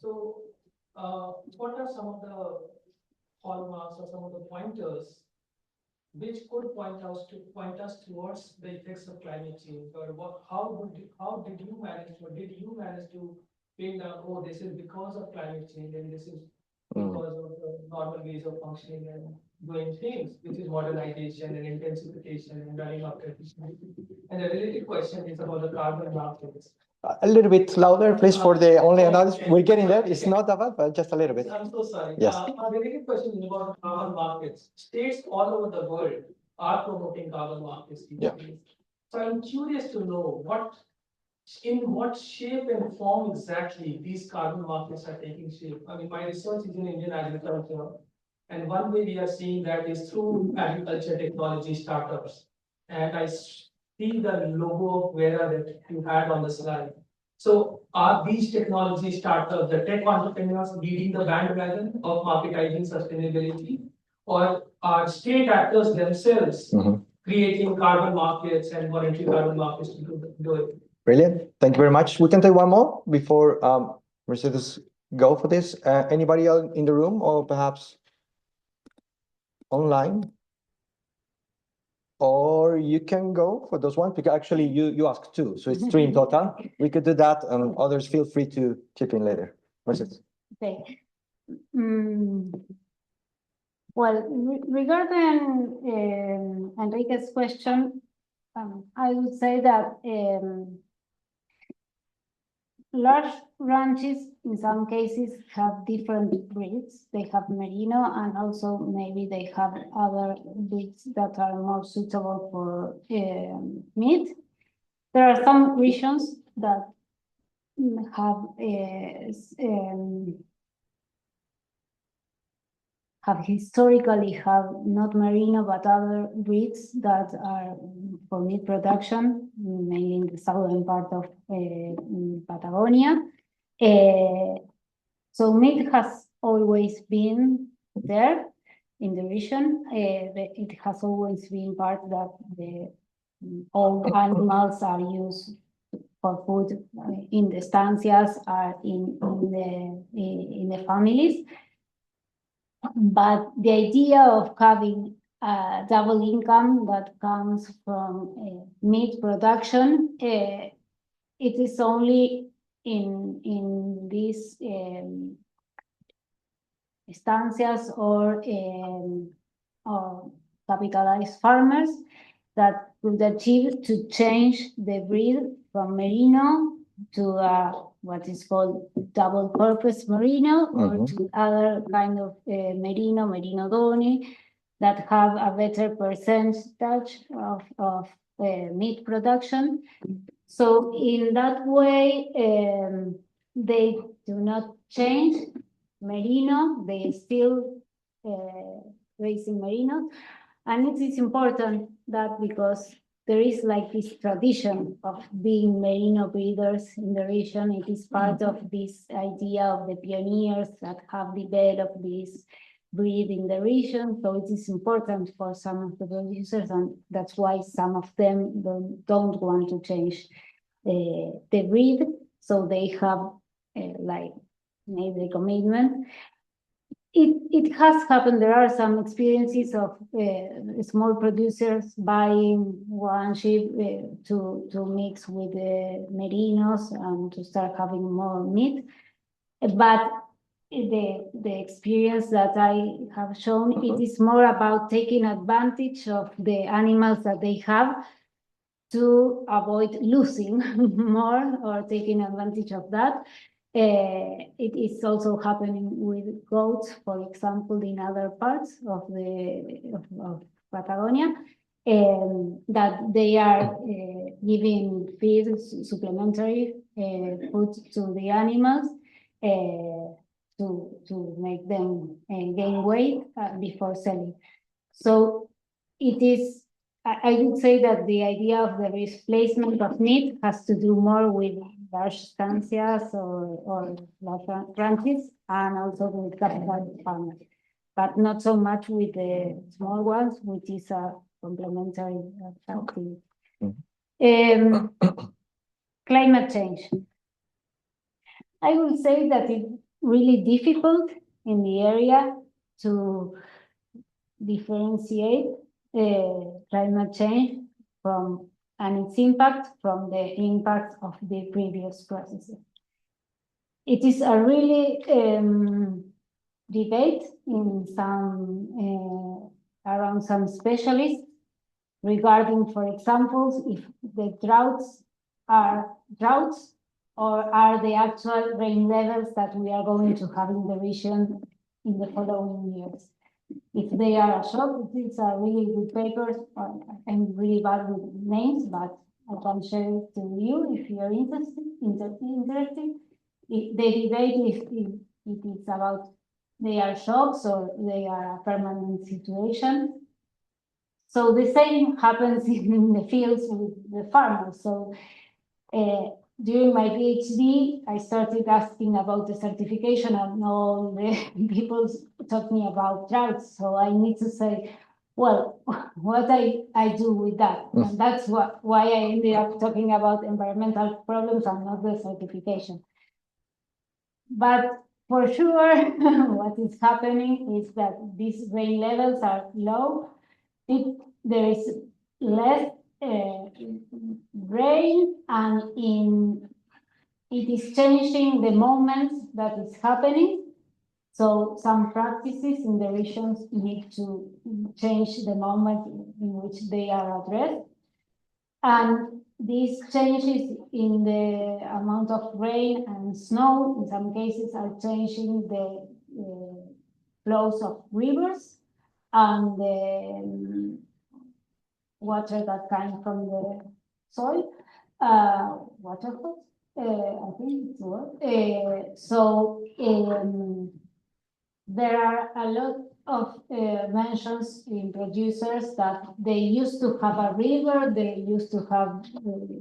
So what are some of the hallmarks or some of the pointers which could point us towards the effects of climate change, or how did you manage to pin down, oh, this is because of climate change and this is because of the normal ways of functioning and doing things, which is modernization and intensification and running after efficiency. And the related question is about the carbon markets. A little bit louder, please, for the only analysis. We're getting there. It's not that bad, but just a little bit. I'm so sorry. Yes. My related question is about carbon markets. States all over the world are promoting carbon markets these days. So I'm curious to know in what shape and form exactly these carbon markets are taking shape. I mean, my research is in Indian agriculture, and one way we are seeing that is through agriculture technology startups. And I see the logo of Vera that you had on the slide. So are these technology startups, the tech entrepreneurs, leading the bandwagon of marketizing sustainability, or are state actors themselves creating carbon markets and voluntary carbon markets to do it? Brilliant. Thank you very much. We can take one more before Mercedes go for this. Anybody else in the room or perhaps online? Or you can go for those ones, because actually you asked two, so it's 3 in total. We could do that, and others feel free to chip in later. Mercedes. Okay. Well, regarding Enrique's question, I would say that large ranches, in some cases, have different breeds. They have merino, and also maybe they have other breeds that are more suitable for meat. There are some regions that have historically have not merino but other breeds that are for meat production, mainly in the southern part of Patagonia. So meat has always been there in the region. It has always been part that all animals are used for food in the estancias, are in the families. But the idea of having a double income that comes from meat production, it is only in these estancias or capitalized farmers that could achieve to change the breed from merino to what is called double purpose merino, or to other kind of merino doni, that have a better percentage of meat production. So in that way, they do not change merino, they still raising merino. And it is important that because there is like this tradition of being merino breeders in the region. It is part of this idea of the pioneers that have developed this breed in the region. So it is important for some of the producers, and that's why some of them don't want to change the breed. So they have like made the commitment. It has happened. There are some experiences of small producers buying one sheep to mix with the merinos and to start having more meat. But the experience that I have shown, it is more about taking advantage of the animals that they have to avoid losing more or taking advantage of that. It is also happening with goats, for example, in other parts of Patagonia, that they are giving feed, supplementary food to the animals to make them gain weight before selling. So it is, I would say that the idea of the replacement of meat has to do more with large estancias or large ranches, and also with capital farmers, but not so much with the small ones, which is a complementary activity. Climate change. I would say that it's really difficult in the area to differentiate climate change and its impact from the impact of the previous processes. It is a really debate in some around some specialists regarding, for example, if the droughts are droughts or are the actual rain levels that we are going to have in the region in the following years. If they are a shock, it's a really good paper. I'm really bad with names, but I can share it to you if you're interested. The debate if it is about they are shocks or they are a permanent situation. So the same happens in the fields with the farmers. So during my PhD, I started asking about the certification and all the people talking about droughts. So I need to say, well, what I do with that. And that's why I ended up talking about environmental problems and not the certification. But for sure, what is happening is that these rain levels are low. There is less rain, and it is changing the moment that is happening. So some practices in the regions need to change the moment in which they are addressed. And these changes in the amount of rain and snow, in some cases, are changing the flows of rivers and the water that comes from the soil, waterfalls, I think it's the word. So there are a lot of mentions in producers that they used to have a river, they used to have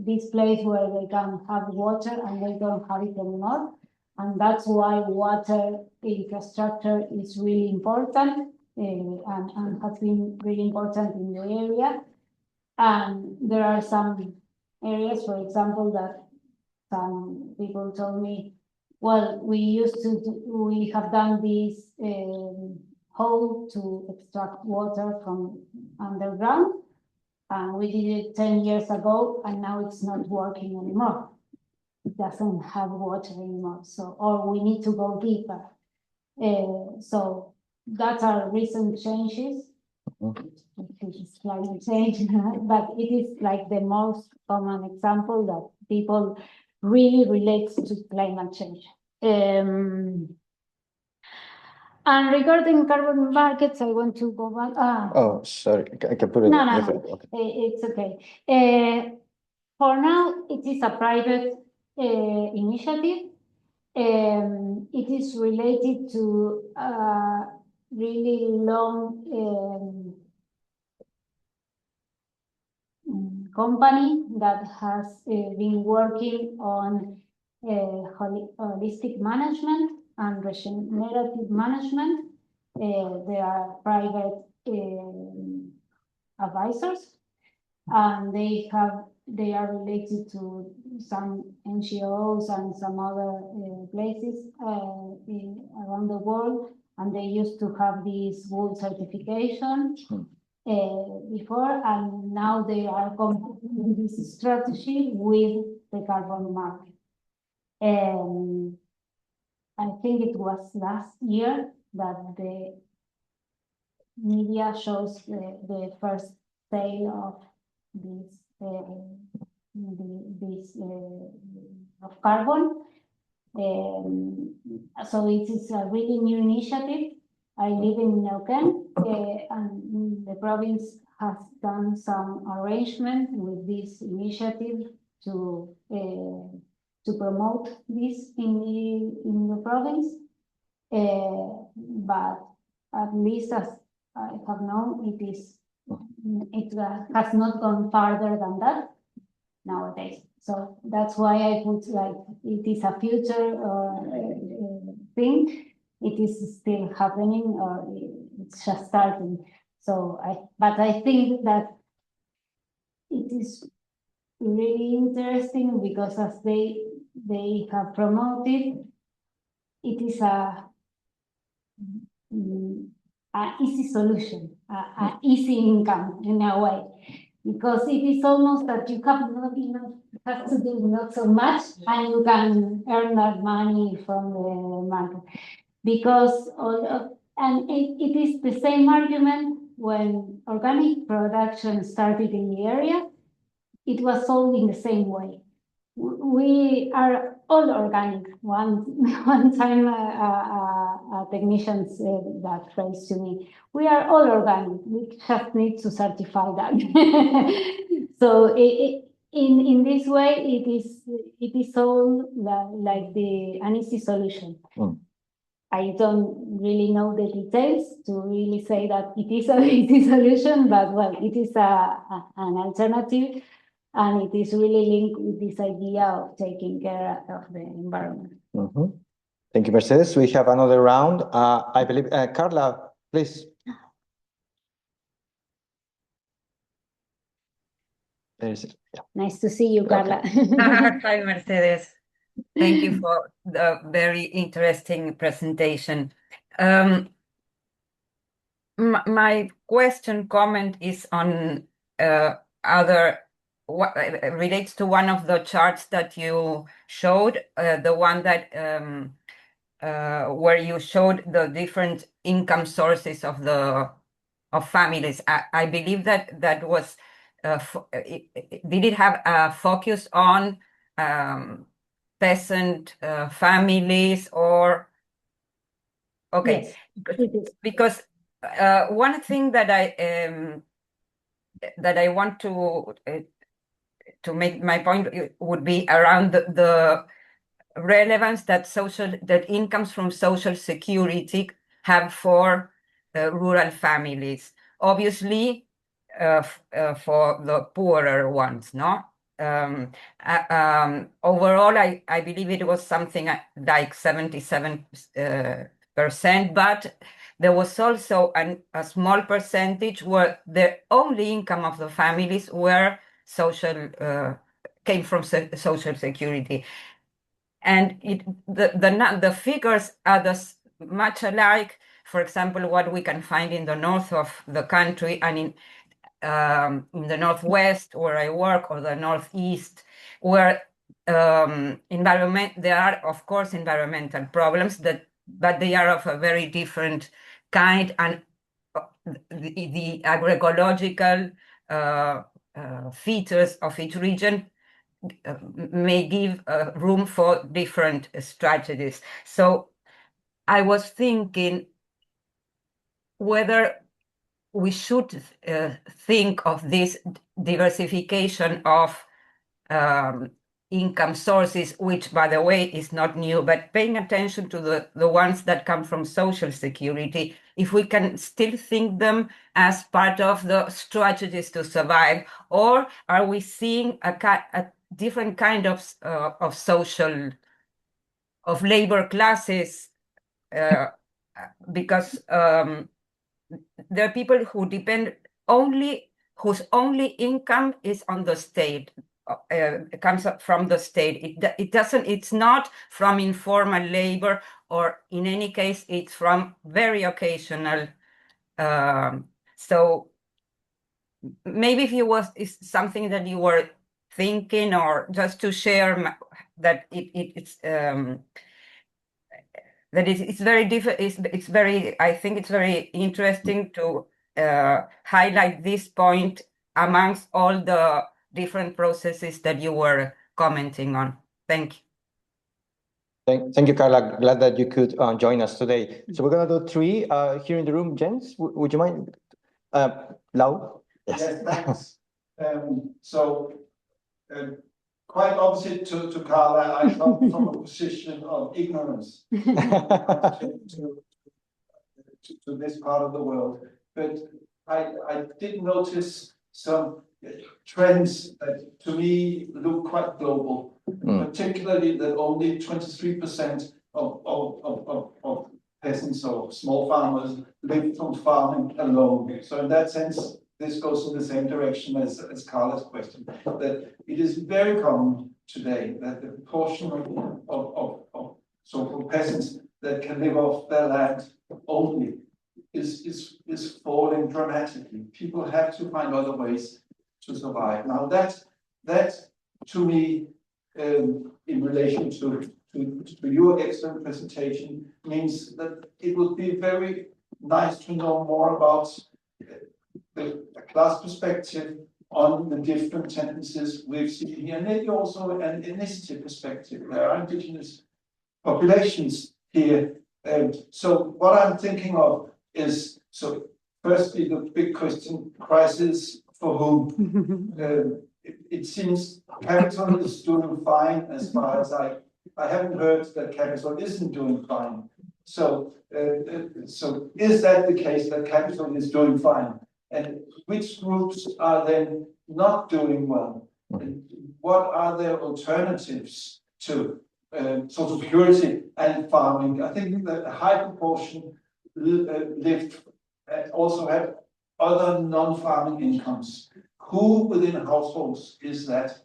this place where they can have water, and they don't have it anymore. And that's why water infrastructure is really important and has been really important in the area. And there are some areas, for example, that some people told me, well, we have done this hole to extract water from underground, and we did it 10 years ago, and now it's not working anymore. It doesn't have water anymore, so, or we need to go deeper. So that are recent changes. It is climate change, but it is like the most common example that people really relates to climate change. And regarding carbon markets, I want to go back. Oh, sorry, I can put it. No, Okay. it's okay. For now, it is a private initiative. It is related to a really long company that has been working on holistic management and regenerative management. They are private advisors, and they are related to some NGOs and some other places around the world, and they used to have this wood certification before, and now they are completing this strategy with the carbon market. I think it was last year that the media shows the first sale of this of carbon. So it is a really new initiative. I live in Neuquén, and the province has done some arrangement with this initiative to promote this in the province. But at least as I have known, it has not gone farther than that nowadays. So that's why I put like it is a future thing. It is still happening, or it's just starting. So but I think that it is really interesting because as they have promoted, it is a easy solution. a easy income in a way, because it is almost that you have not enough, have to do not so much, and you can earn that money from the market. Because and it is the same argument when organic production started in the area. It was sold in the same way. We are all organic. One time a technician said that phrase to me. We are all organic. We just need to certify that. So in this way, it is all like an easy solution. I don't really know the details to really say that it is a easy solution, but well, it is an alternative, and it is really linked with this idea of taking care of the environment. Thank you, Mercedes. We have another round. I believe, Carla, please. Nice to see you, Carla. Hi, Mercedes. Thank you for the very interesting presentation. My comment is on relates to one of the charts that you showed, the one that where you showed the different income sources of families. I believe that was did it have a focus on peasant families, or okay? Yes, because one thing that I want to make my point would be around the relevance that incomes from social security have for rural families. Obviously, for the poorer ones, no? Overall, I believe it was something like 77%, but there was also a small percentage where the only income of the families were came from social security, and the figures are much alike. For example, what we can find in the north of the country and in the northwest where I work, or the northeast, where there are of course environmental problems but they are of a very different kind, and the agroecological features of each region may give room for different strategies. So I was thinking whether we should think of this diversification of income sources, which, by the way, is not new, but paying attention to the ones that come from social security, if we can still think them as part of the strategies to survive, or are we seeing a different kind of labor classes, because there are people who depend whose only income is on the state, comes from the state. It's not from informal labor, or in any case, it's from very occasional. So maybe if is something that you were thinking, or just to share that it's very different. It's very. I think it's very interesting to highlight this point amongst all the different processes that you were commenting on. Thank you. Thank you, Carla. Glad that you could join us today. So we're gonna do three here in the room. Jens, would you mind? Lau? Yes, thanks. Quite opposite to Carla, I come from a position of ignorance to this part of the world. But I did notice some trends that to me look quite global, particularly that only 23% of peasants or small farmers live from farming alone. So in that sense, this goes in the same direction as Carla's question, that it is very common today that the proportion of so-called peasants that can live off their land only is falling dramatically. People have to find other ways to survive. Now that to me, in relation to your excellent presentation, means that it would be very nice to know more about the class perspective on the different tendencies we've seen here, and maybe also an ethnicity perspective. There are indigenous populations here. So what I'm thinking of is, so firstly, the big question, crisis for whom? It seems capital is doing fine as far as I haven't heard that capital isn't doing fine. So, so is that the case, that capital is doing fine? And which groups are then not doing well? And what are their alternatives to social security and farming? I think that a high proportion lived also had other non-farming incomes. Who within households is that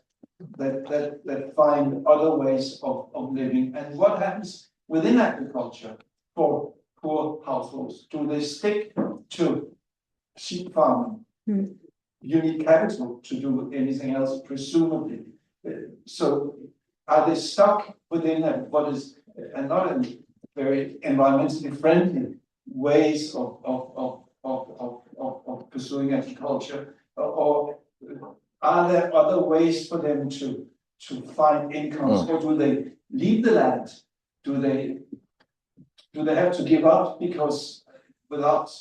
find other ways of living? And what happens within agriculture for poor households? Do they stick to sheep farming? You need capital to do anything else, presumably. So are they stuck within what is and not a very environmentally friendly ways of pursuing agriculture? Or are there other ways for them to find incomes, or do they leave the land? Do they have to give up because without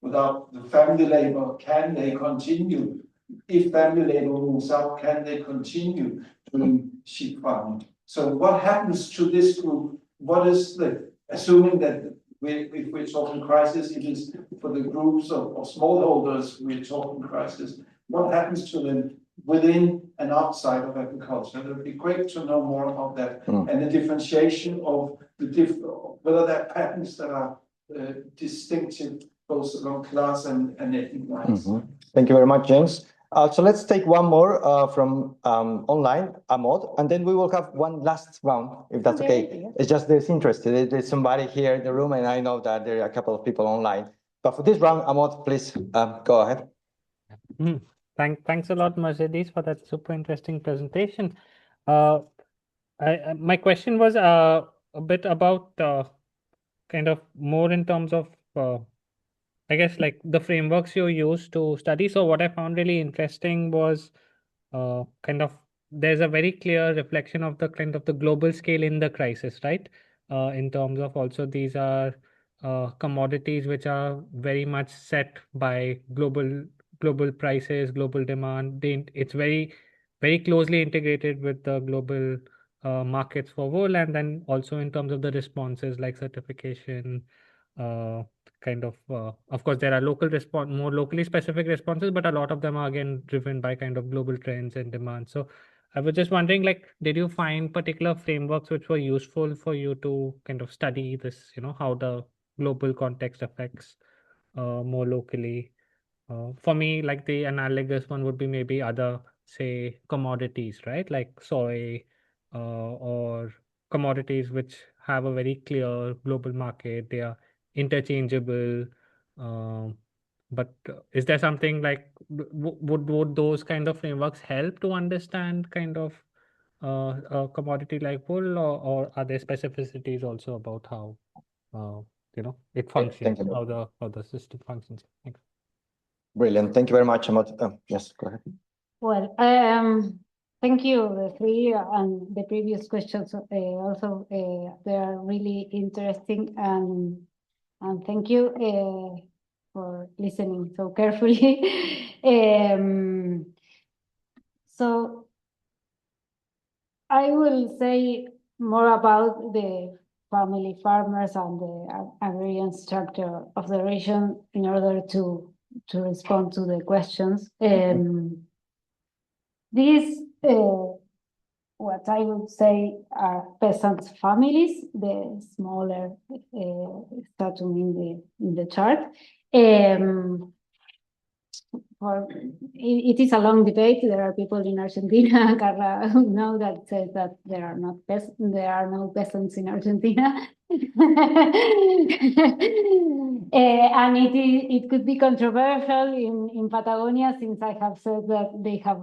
the family labor, can they continue? If family labor moves out, can they continue doing sheep farming? So what happens to this group? What is assuming that if we're talking crisis, it is for the groups of smallholders we're talking crisis. What happens to them within and outside of agriculture? It would be great to know more about that and the differentiation of whether there are patterns that are distinctive both along class and ethnic lines. Thank you very much, James. So let's take one more from online, Amod, and then we will have one last round, if that's okay. It's just there's interest. There's somebody here in the room, and I know that there are a couple of people online. But for this round, Amod, please go ahead. Thanks a lot, Mercedes, for that super interesting presentation. My question was a bit about kind of more in terms of I guess like the frameworks you use to study. So what I found really interesting was kind of there's a very clear reflection of the kind of the global scale in the crisis, right? In terms of also these are commodities which are very much set by global prices, global demand. It's very closely integrated with the global markets for wool, and then also in terms of the responses like certification, kind of course there are more locally specific responses, but a lot of them are again driven by kind of global trends and demand. So I was just wondering, like, did you find particular frameworks which were useful for you to kind of study this, how the global context affects more locally? For me, like the analogous one would be maybe other, say, commodities, right? Like soy or commodities which have a very clear global market. They are interchangeable. But is there something like, would those kind of frameworks help to understand kind of a commodity like wool, or are there specificities also about how it functions, Thank you. how the system functions? Thanks. Brilliant. Thank you very much, Amod. Yes, go ahead. Well, thank you, the three, and the previous questions also, they are really interesting, and thank you for listening so carefully. So I will say more about the family farmers and the agrarian structure of the region in order to respond to the questions. These, what I would say are peasant families, the smaller stratum in the chart. it is a long debate. There are people in Argentina, Carla, who know that says that there are no peasants in Argentina. And it could be controversial in Patagonia, since I have said that they have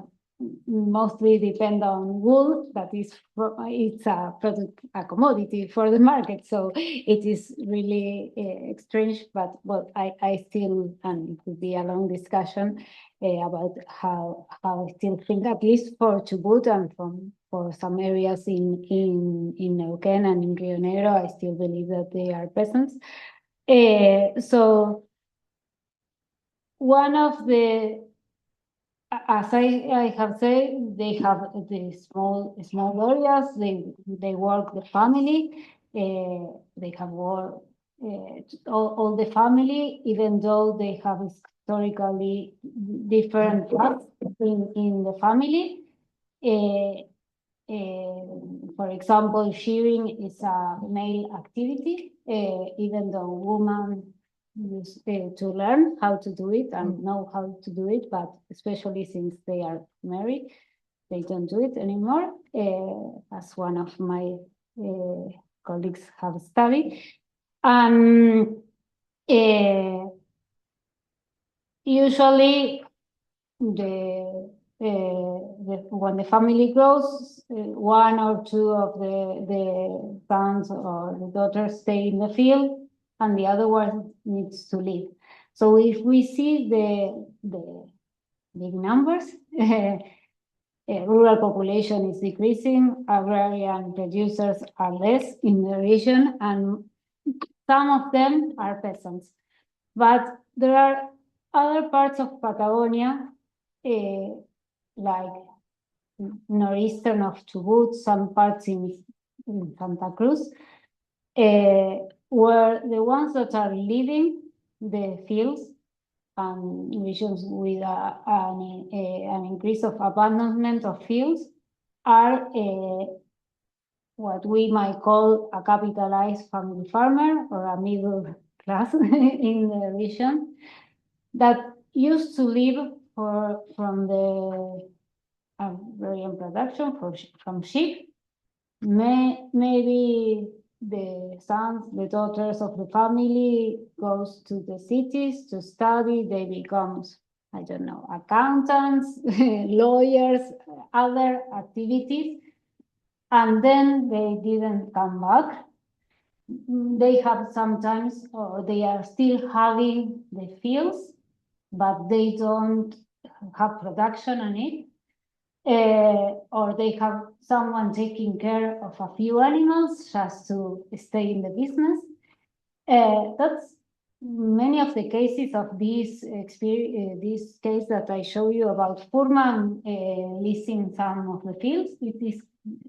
mostly depend on wool, that is, it's a product, a commodity for the market. So it is really strange, but well, I still, and it could be a long discussion about how I still think, at least for Chubut and for some areas in Neuquén and in Rio Negro, I still believe that they are peasants. So one of the, as I have said, they have the small areas. They work the family. They have work all the family, even though they have historically different parts in the family. For example, shearing is a male activity, even though women use to learn how to do it and know how to do it, but especially since they are married, they don't do it anymore, as one of my colleagues have studied. And usually when the family grows, one or two of the sons or the daughters stay in the field, and the other one needs to leave. So if we see the big numbers, rural population is decreasing, agrarian producers are less in the region, and some of them are peasants. But there are other parts of Patagonia, like northeastern of Chubut, some parts in Santa Cruz, where the ones that are leaving the fields and regions with an increase of abandonment of fields are what we might call a capitalized family farmer or a middle class in the region that used to live from the agrarian production from sheep. Maybe the sons, the daughters of the family goes to the cities to study. They become, I don't know, accountants, lawyers, other activities, and then they didn't come back. They have sometimes, or they are still having the fields, but they don't have production on it. Or they have someone taking care of a few animals just to stay in the business. That's many of the cases of this case that I show you about Furman leasing some of the fields.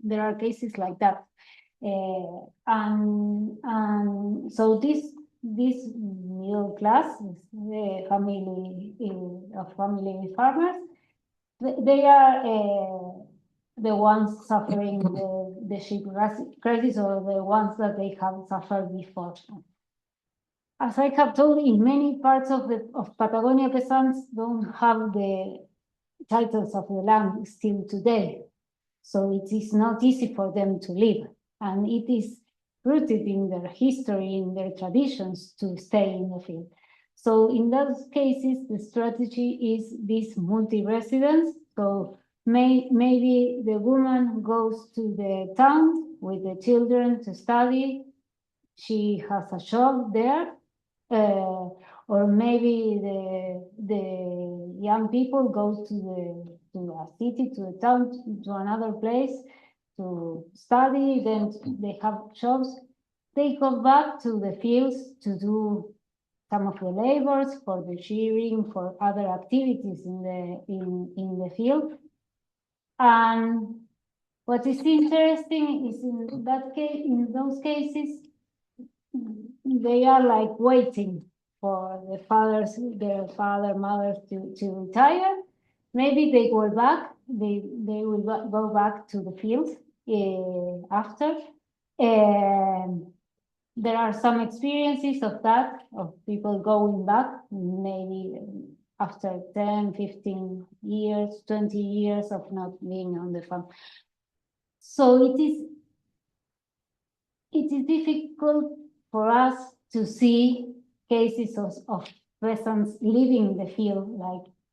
There are cases like that. And so this middle class, the family of family farmers, they are the ones suffering the sheep crisis, or the ones that they have suffered before. As I have told, in many parts of Patagonia, peasants don't have the titles of the land still today. So it is not easy for them to live. And it is rooted in their history, in their traditions to stay in the field. So in those cases, the strategy is this multi-residence. So maybe the woman goes to the town with the children to study. She has a job there. Or maybe the young people go to a city, to a town, to another place to study. Then they have jobs. They go back to the fields to do some of the labors for the shearing, for other activities in the field. And what is interesting is in that case, in those cases, they are like waiting for their father, mothers to retire. Maybe they go back. They will go back to the field after. There are some experiences of that, of people going back, maybe after 10, 15 years, 20 years of not being on the farm. So it is difficult for us to see cases of peasants leaving the field,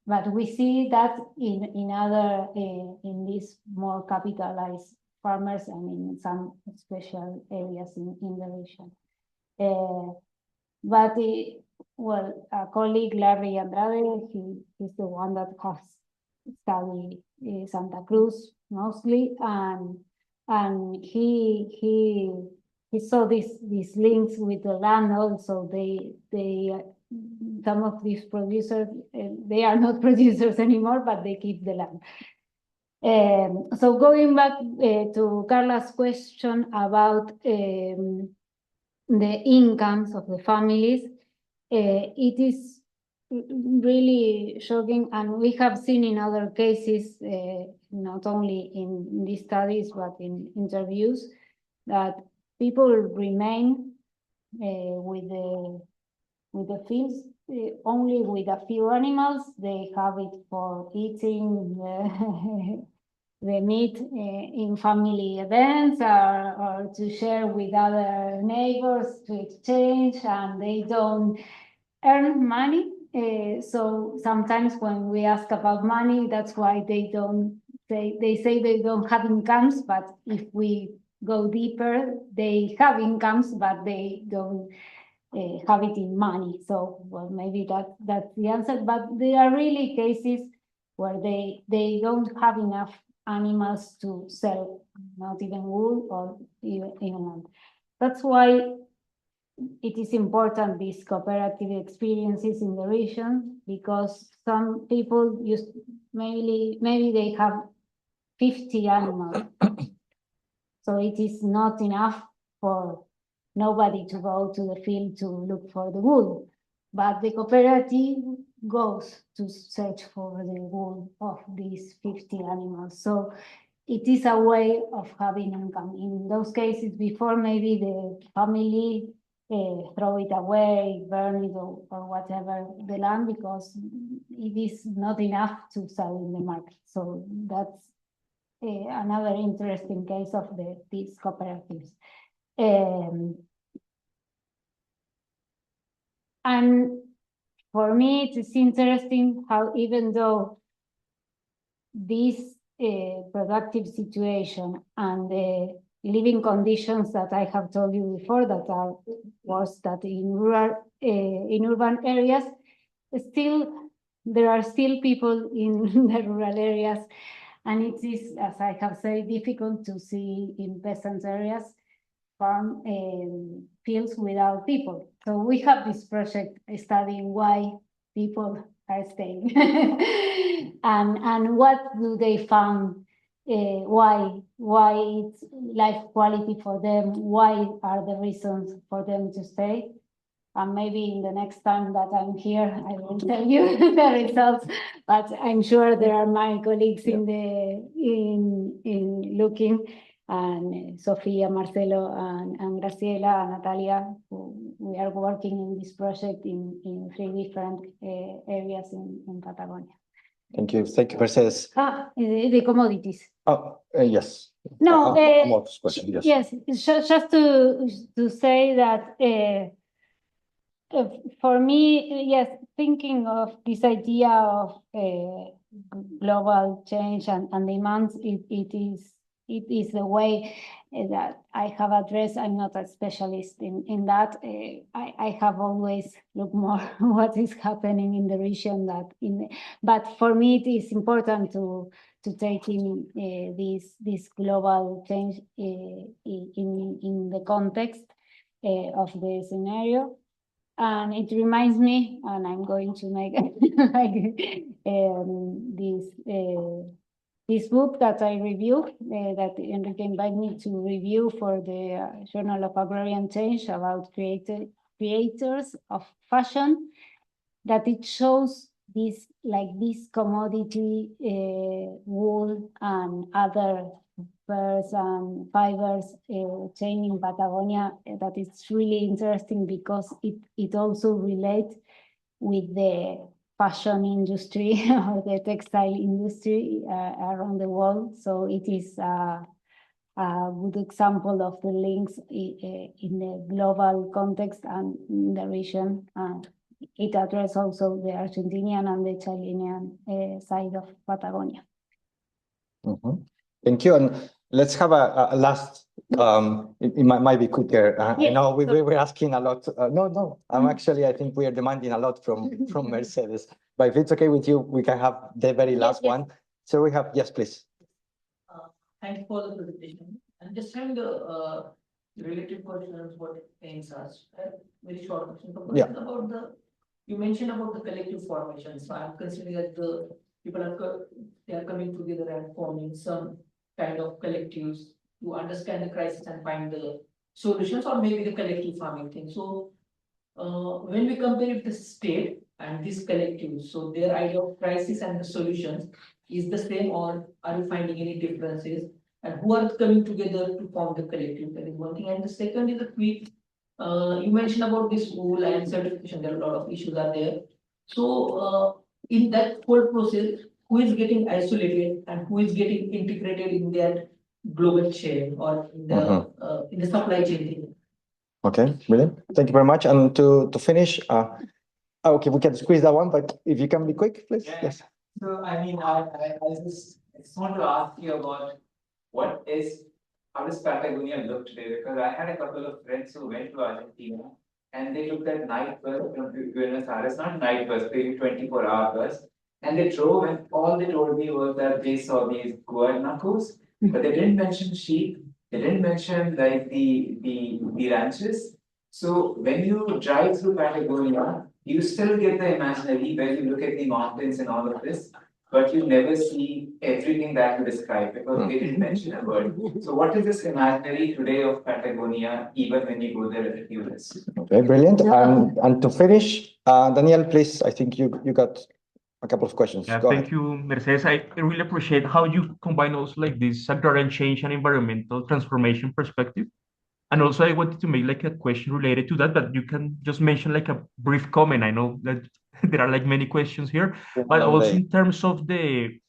but we see that in other in these more capitalized farmers and in some special areas in the region. But well, a colleague, Larry Andrade, he's the one that has studied Santa Cruz mostly, and he saw these links with the land also. Some of these producers, they are not producers anymore, but they keep the land. So going back to Carla's question about the incomes of the families, it is really shocking, and we have seen in other cases, not only in these studies but in interviews, that people remain with the fields only with a few animals. They have it for eating the meat in family events or to share with other neighbors to exchange, and they don't earn money. So sometimes when we ask about money, that's why they say they don't have incomes, but if we go deeper, they have incomes, but they don't have it in money. So, well, maybe that's the answer, but there are really cases where they don't have enough animals to sell, not even wool or even land. That's why it is important, these cooperative experiences in the region, because some people maybe they have 50 animals. So it is not enough for nobody to go to the field to look for the wool, but the cooperative goes to search for the wool of these 50 animals. So it is a way of having income. In those cases before, maybe the family throw it away, burn it, or whatever, the land, because it is not enough to sell in the market. So that's another interesting case of these cooperatives. And for me, it is interesting how, even though this productive situation and the living conditions that I have told you before that are worse than in urban areas, still there are still people in the rural areas, and it is, as I have said, difficult to see in peasant areas farm fields without people. So we have this project studying why people are staying and what do they find, why it's life quality for them, why are the reasons for them to stay. And maybe in the next time that I'm here, I will tell you the results. But I'm sure there are my colleagues in looking, and Sofia, Marcelo, and Graciela, and Natalia, we are working in this project in 3 different areas in Patagonia. Thank you, Mercedes. The commodities. Oh, yes. No, more question, yes. Yes, just to say that for me, yes, thinking of this idea of global change and demands, it is the way that I have addressed. I'm not a specialist in that. I have always looked more what is happening in the region but for me it is important to take in this global change in the context of the scenario. And it reminds me, and I'm going to make this book that I reviewed, that Enrique invited me to review for the Journal of Agrarian Change about creators of fashion, that it shows this commodity wool and other furs and fibers chain in Patagonia, that is really interesting because it also relates with the fashion industry or the textile industry around the world. So it is a good example of the links in the global context and in the region. It addresses also the Argentinian and the Chilean side of Patagonia. Thank you. And let's have a last, it might be quicker. I Yes, know we're asking a lot. No, I think we are demanding a lot from Mercedes. But if it's okay with you, we can have the very last yes. one. So we have, yes, please. Thanks for the presentation. I'm just having a related questions what aims us. Very short question. The Yeah. question about you mentioned about the collective formation. So I'm considering that the people they are coming together and forming some kind of collectives to understand the crisis and find the solutions, or maybe the collective farming thing. So when we compare it the state and this collective, so their idea of crisis and the solutions is the same, or are you finding any differences? And who are coming together to form the collective? That is one thing. And the second is that you mentioned about this wool and certification. There are a lot of issues are there. So in that whole process, who is getting isolated and who is getting integrated in that global chain or in the supply chain thing? Okay, brilliant. Thank you very much. And to finish, okay, we can squeeze that one, but if you can be quick, please. Yeah. Yes. So I mean, I just want to ask you about how does Patagonia look today? Because I had a couple of friends who went to Argentina and they looked at night bus from Buenos Aires, not night bus, maybe 24-hour bus. And they drove and all they told me was that they saw these guanacos, but they didn't mention sheep. They didn't mention like the ranches. So when you drive through Patagonia, you still get the imaginary where you look at the mountains and all of this, but you never see everything that you describe because they didn't mention a word. So what is this imaginary today of Patagonia, even when you go there at US? Okay, brilliant. And to finish, Daniel, please, I think you got a couple of questions. Yeah, Go thank ahead. you, Mercedes. I really appreciate how you combine also like this agrarian change and environmental transformation perspective. And also I wanted to make like a question related to that, but you can just mention like a brief comment. I know that there are like many questions here, but also in terms of the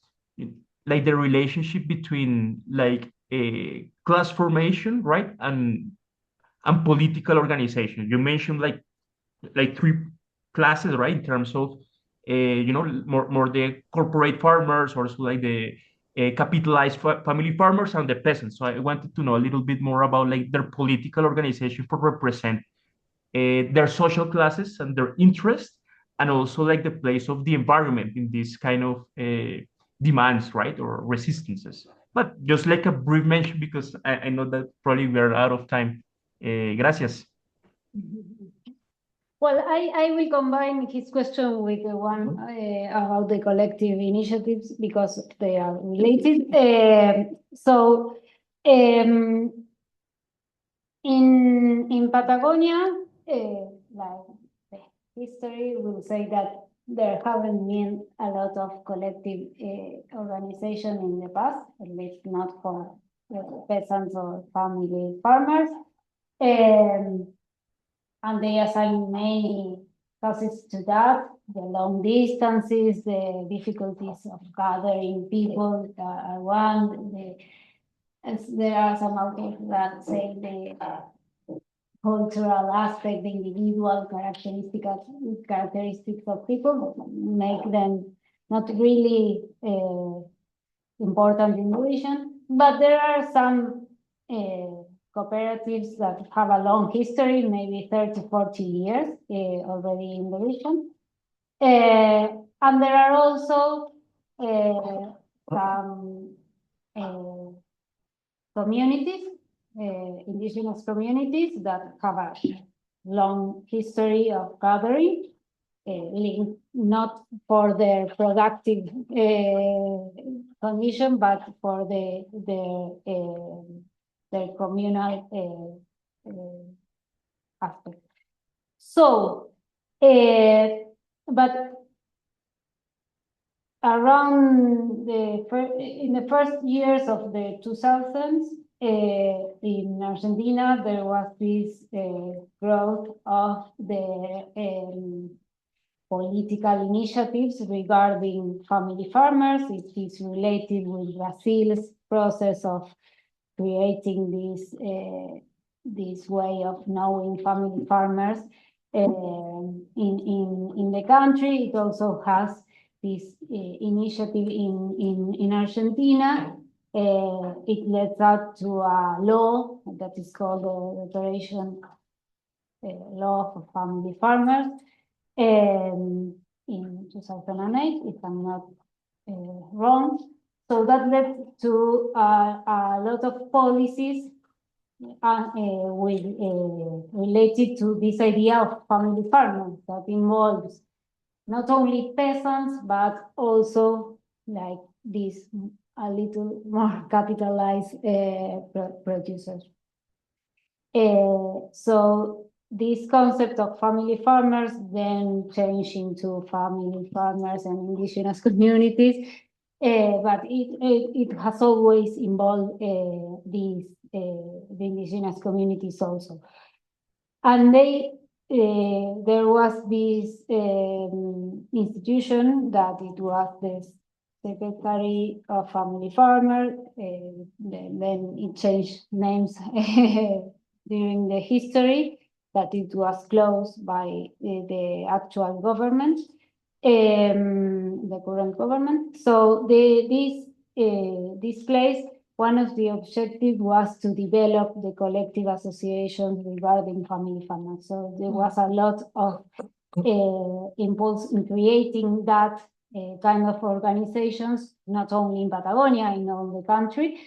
relationship between like a class formation, right? And political organization. You mentioned like three classes, right? In terms of more the corporate farmers, also like the capitalized family farmers and the peasants. So I wanted to know a little bit more about like their political organization for represent their social classes and their interests, and also like the place of the environment in this kind of demands, right, or resistances. But just like a brief mention, because I know that probably we're out of time. Gracias. Well, I will combine his question with the one about the collective initiatives because they are related. In Patagonia, like the history will say that there haven't been a lot of collective organization in the past, at least not for peasants or family farmers. And they assign many causes to that, the long distances, the difficulties of gathering people are one. There are some authors that say the cultural aspect, the individual characteristics of people make them not really important in the region. But there are some cooperatives that have a long history, maybe 30, 40 years already in the region. And there are also some communities, indigenous communities that have a long history of gathering, linked not for their productive condition, but for their communal aspect. So, but around in the first years of the 2000s, in Argentina, there was this growth of the political initiatives regarding family farmers. It is related with Brazil's process of creating this way of knowing family farmers in the country. It also has this initiative in Argentina. It led up to a law that is called the Declaration Law for Family Farmers in 2008, if I'm not wrong. So that led to a lot of policies related to this idea of family farming that involves not only peasants, but also like these a little more capitalized producers. So this concept of family farmers then changed into family farmers and indigenous communities, but it has always involved the indigenous communities also. And there was this institution that it was the Secretary of Family Farmer, then it changed names during the history, that it was closed by the actual government, the current government. So this place, one of the objectives was to develop the collective associations regarding family farmers. So there was a lot of impulse in creating that kind of organizations, not only in Patagonia, in all the country.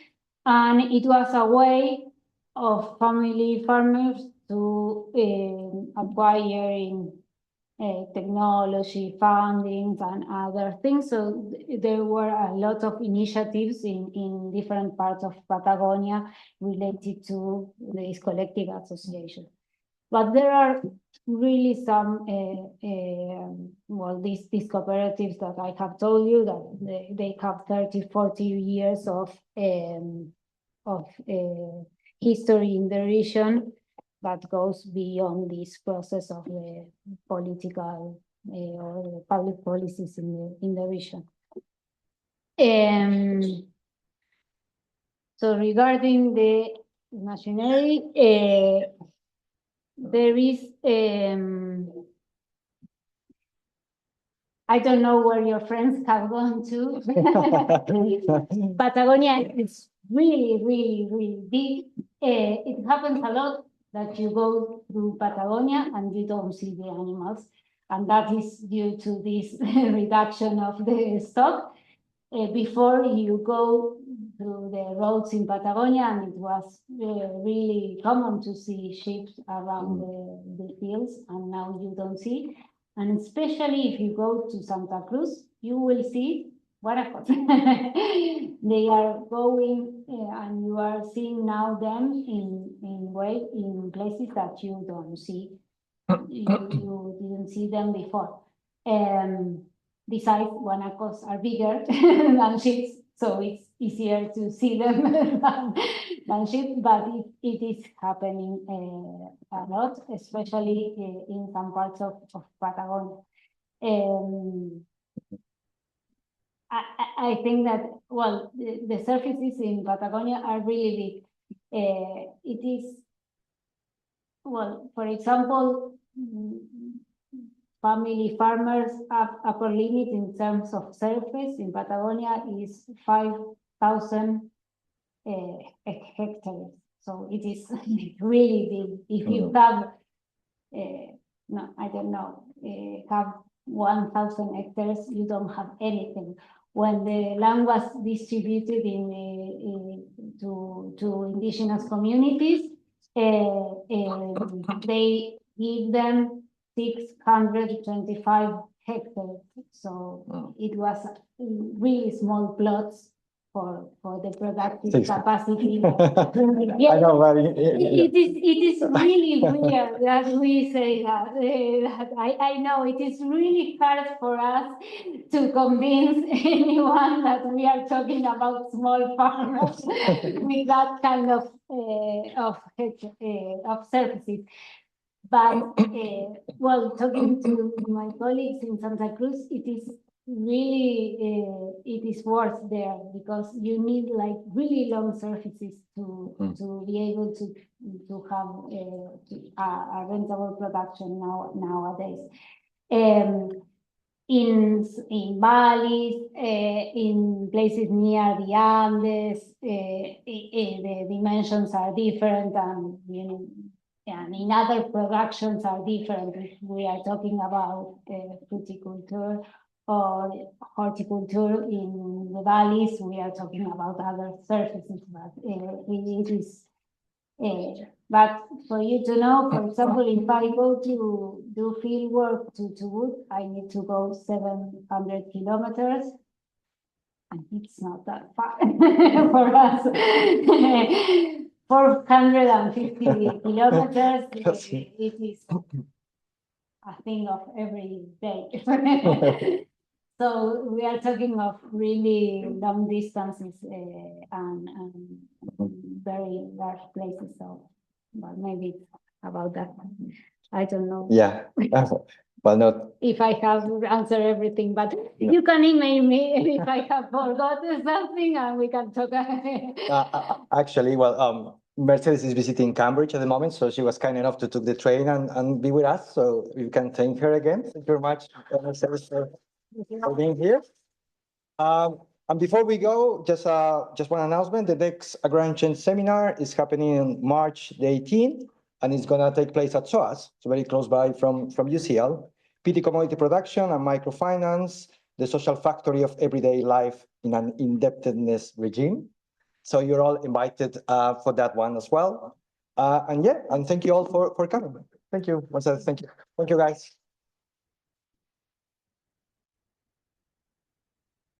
And it was a way of family farmers to acquiring technology, funding, and other things. So there were a lot of initiatives in different parts of Patagonia related to this collective association. But there are really some, well, these cooperatives that I have told you that they have 30, 40 years of history in the region that goes beyond this process of the political or the public policies in the region. So regarding the machinery, there is, I don't know where your friends have gone to. Patagonia is really, really, really big. It happens a lot that you go through Patagonia and you don't see the animals. And that is due to this reduction of the stock. Before you go through the roads in Patagonia, and it was really common to see sheep around the fields, and now you don't see. And especially if you go to Santa Cruz, you will see guaracos. They are going, and you are seeing now them in places that you don't see. You didn't see them before. Besides, guanacos are bigger than sheep, so it's easier to see them than sheep, but it is happening a lot, especially in some parts of Patagonia. I think that, well, the surfaces in Patagonia are really big. It is, well, for example, family farmers upper limit in terms of surface in Patagonia is 5,000 hectares. So it is really big. If you have, no, I don't know, have 1,000 hectares, you don't have anything. When the land was distributed to indigenous communities, they give them 625 hectares. So it was really small plots for the productive capacity. Yeah, I know, but it is really weird that we say that. I know it is really hard for us to convince anyone that we are talking about small farmers with that kind of surfaces. But, well, talking to my colleagues in Santa Cruz, it is really, it is worse there because you need like really long surfaces to be able to have a rentable production nowadays. In valleys, in places near the Andes, the dimensions are different, and and in other productions are different. If we are talking about fruticulture or horticulture in the valleys, we are talking about other surfaces, but it is. But for you to know, for example, if I go to do field work to wood, I need to go 700 kilometers. And it's not that far for us. 450 kilometers, it is a thing of every day. So we are talking of really long distances and very large places. So, but maybe it's about that. I don't know. Yeah. Well, not. If I have answered everything, but you can email me if I have forgotten something, and we can talk. Actually, well, Mercedes is visiting Cambridge at the moment, so she was kind enough to take the train and be with us. So you can thank her again. Thank you very much, Mercedes, for being here. And before we go, just one announcement. The next Agrarian Change seminar is happening on March the 18th, and it's going to take place at SOAS, so very close by from UCL. PT commodity production and microfinance, the social factory of everyday life in an indebtedness regime. So you're all invited for that one as well. And yeah, and thank you all for coming. Thank you, Marcel. Thank you. Thank you, guys.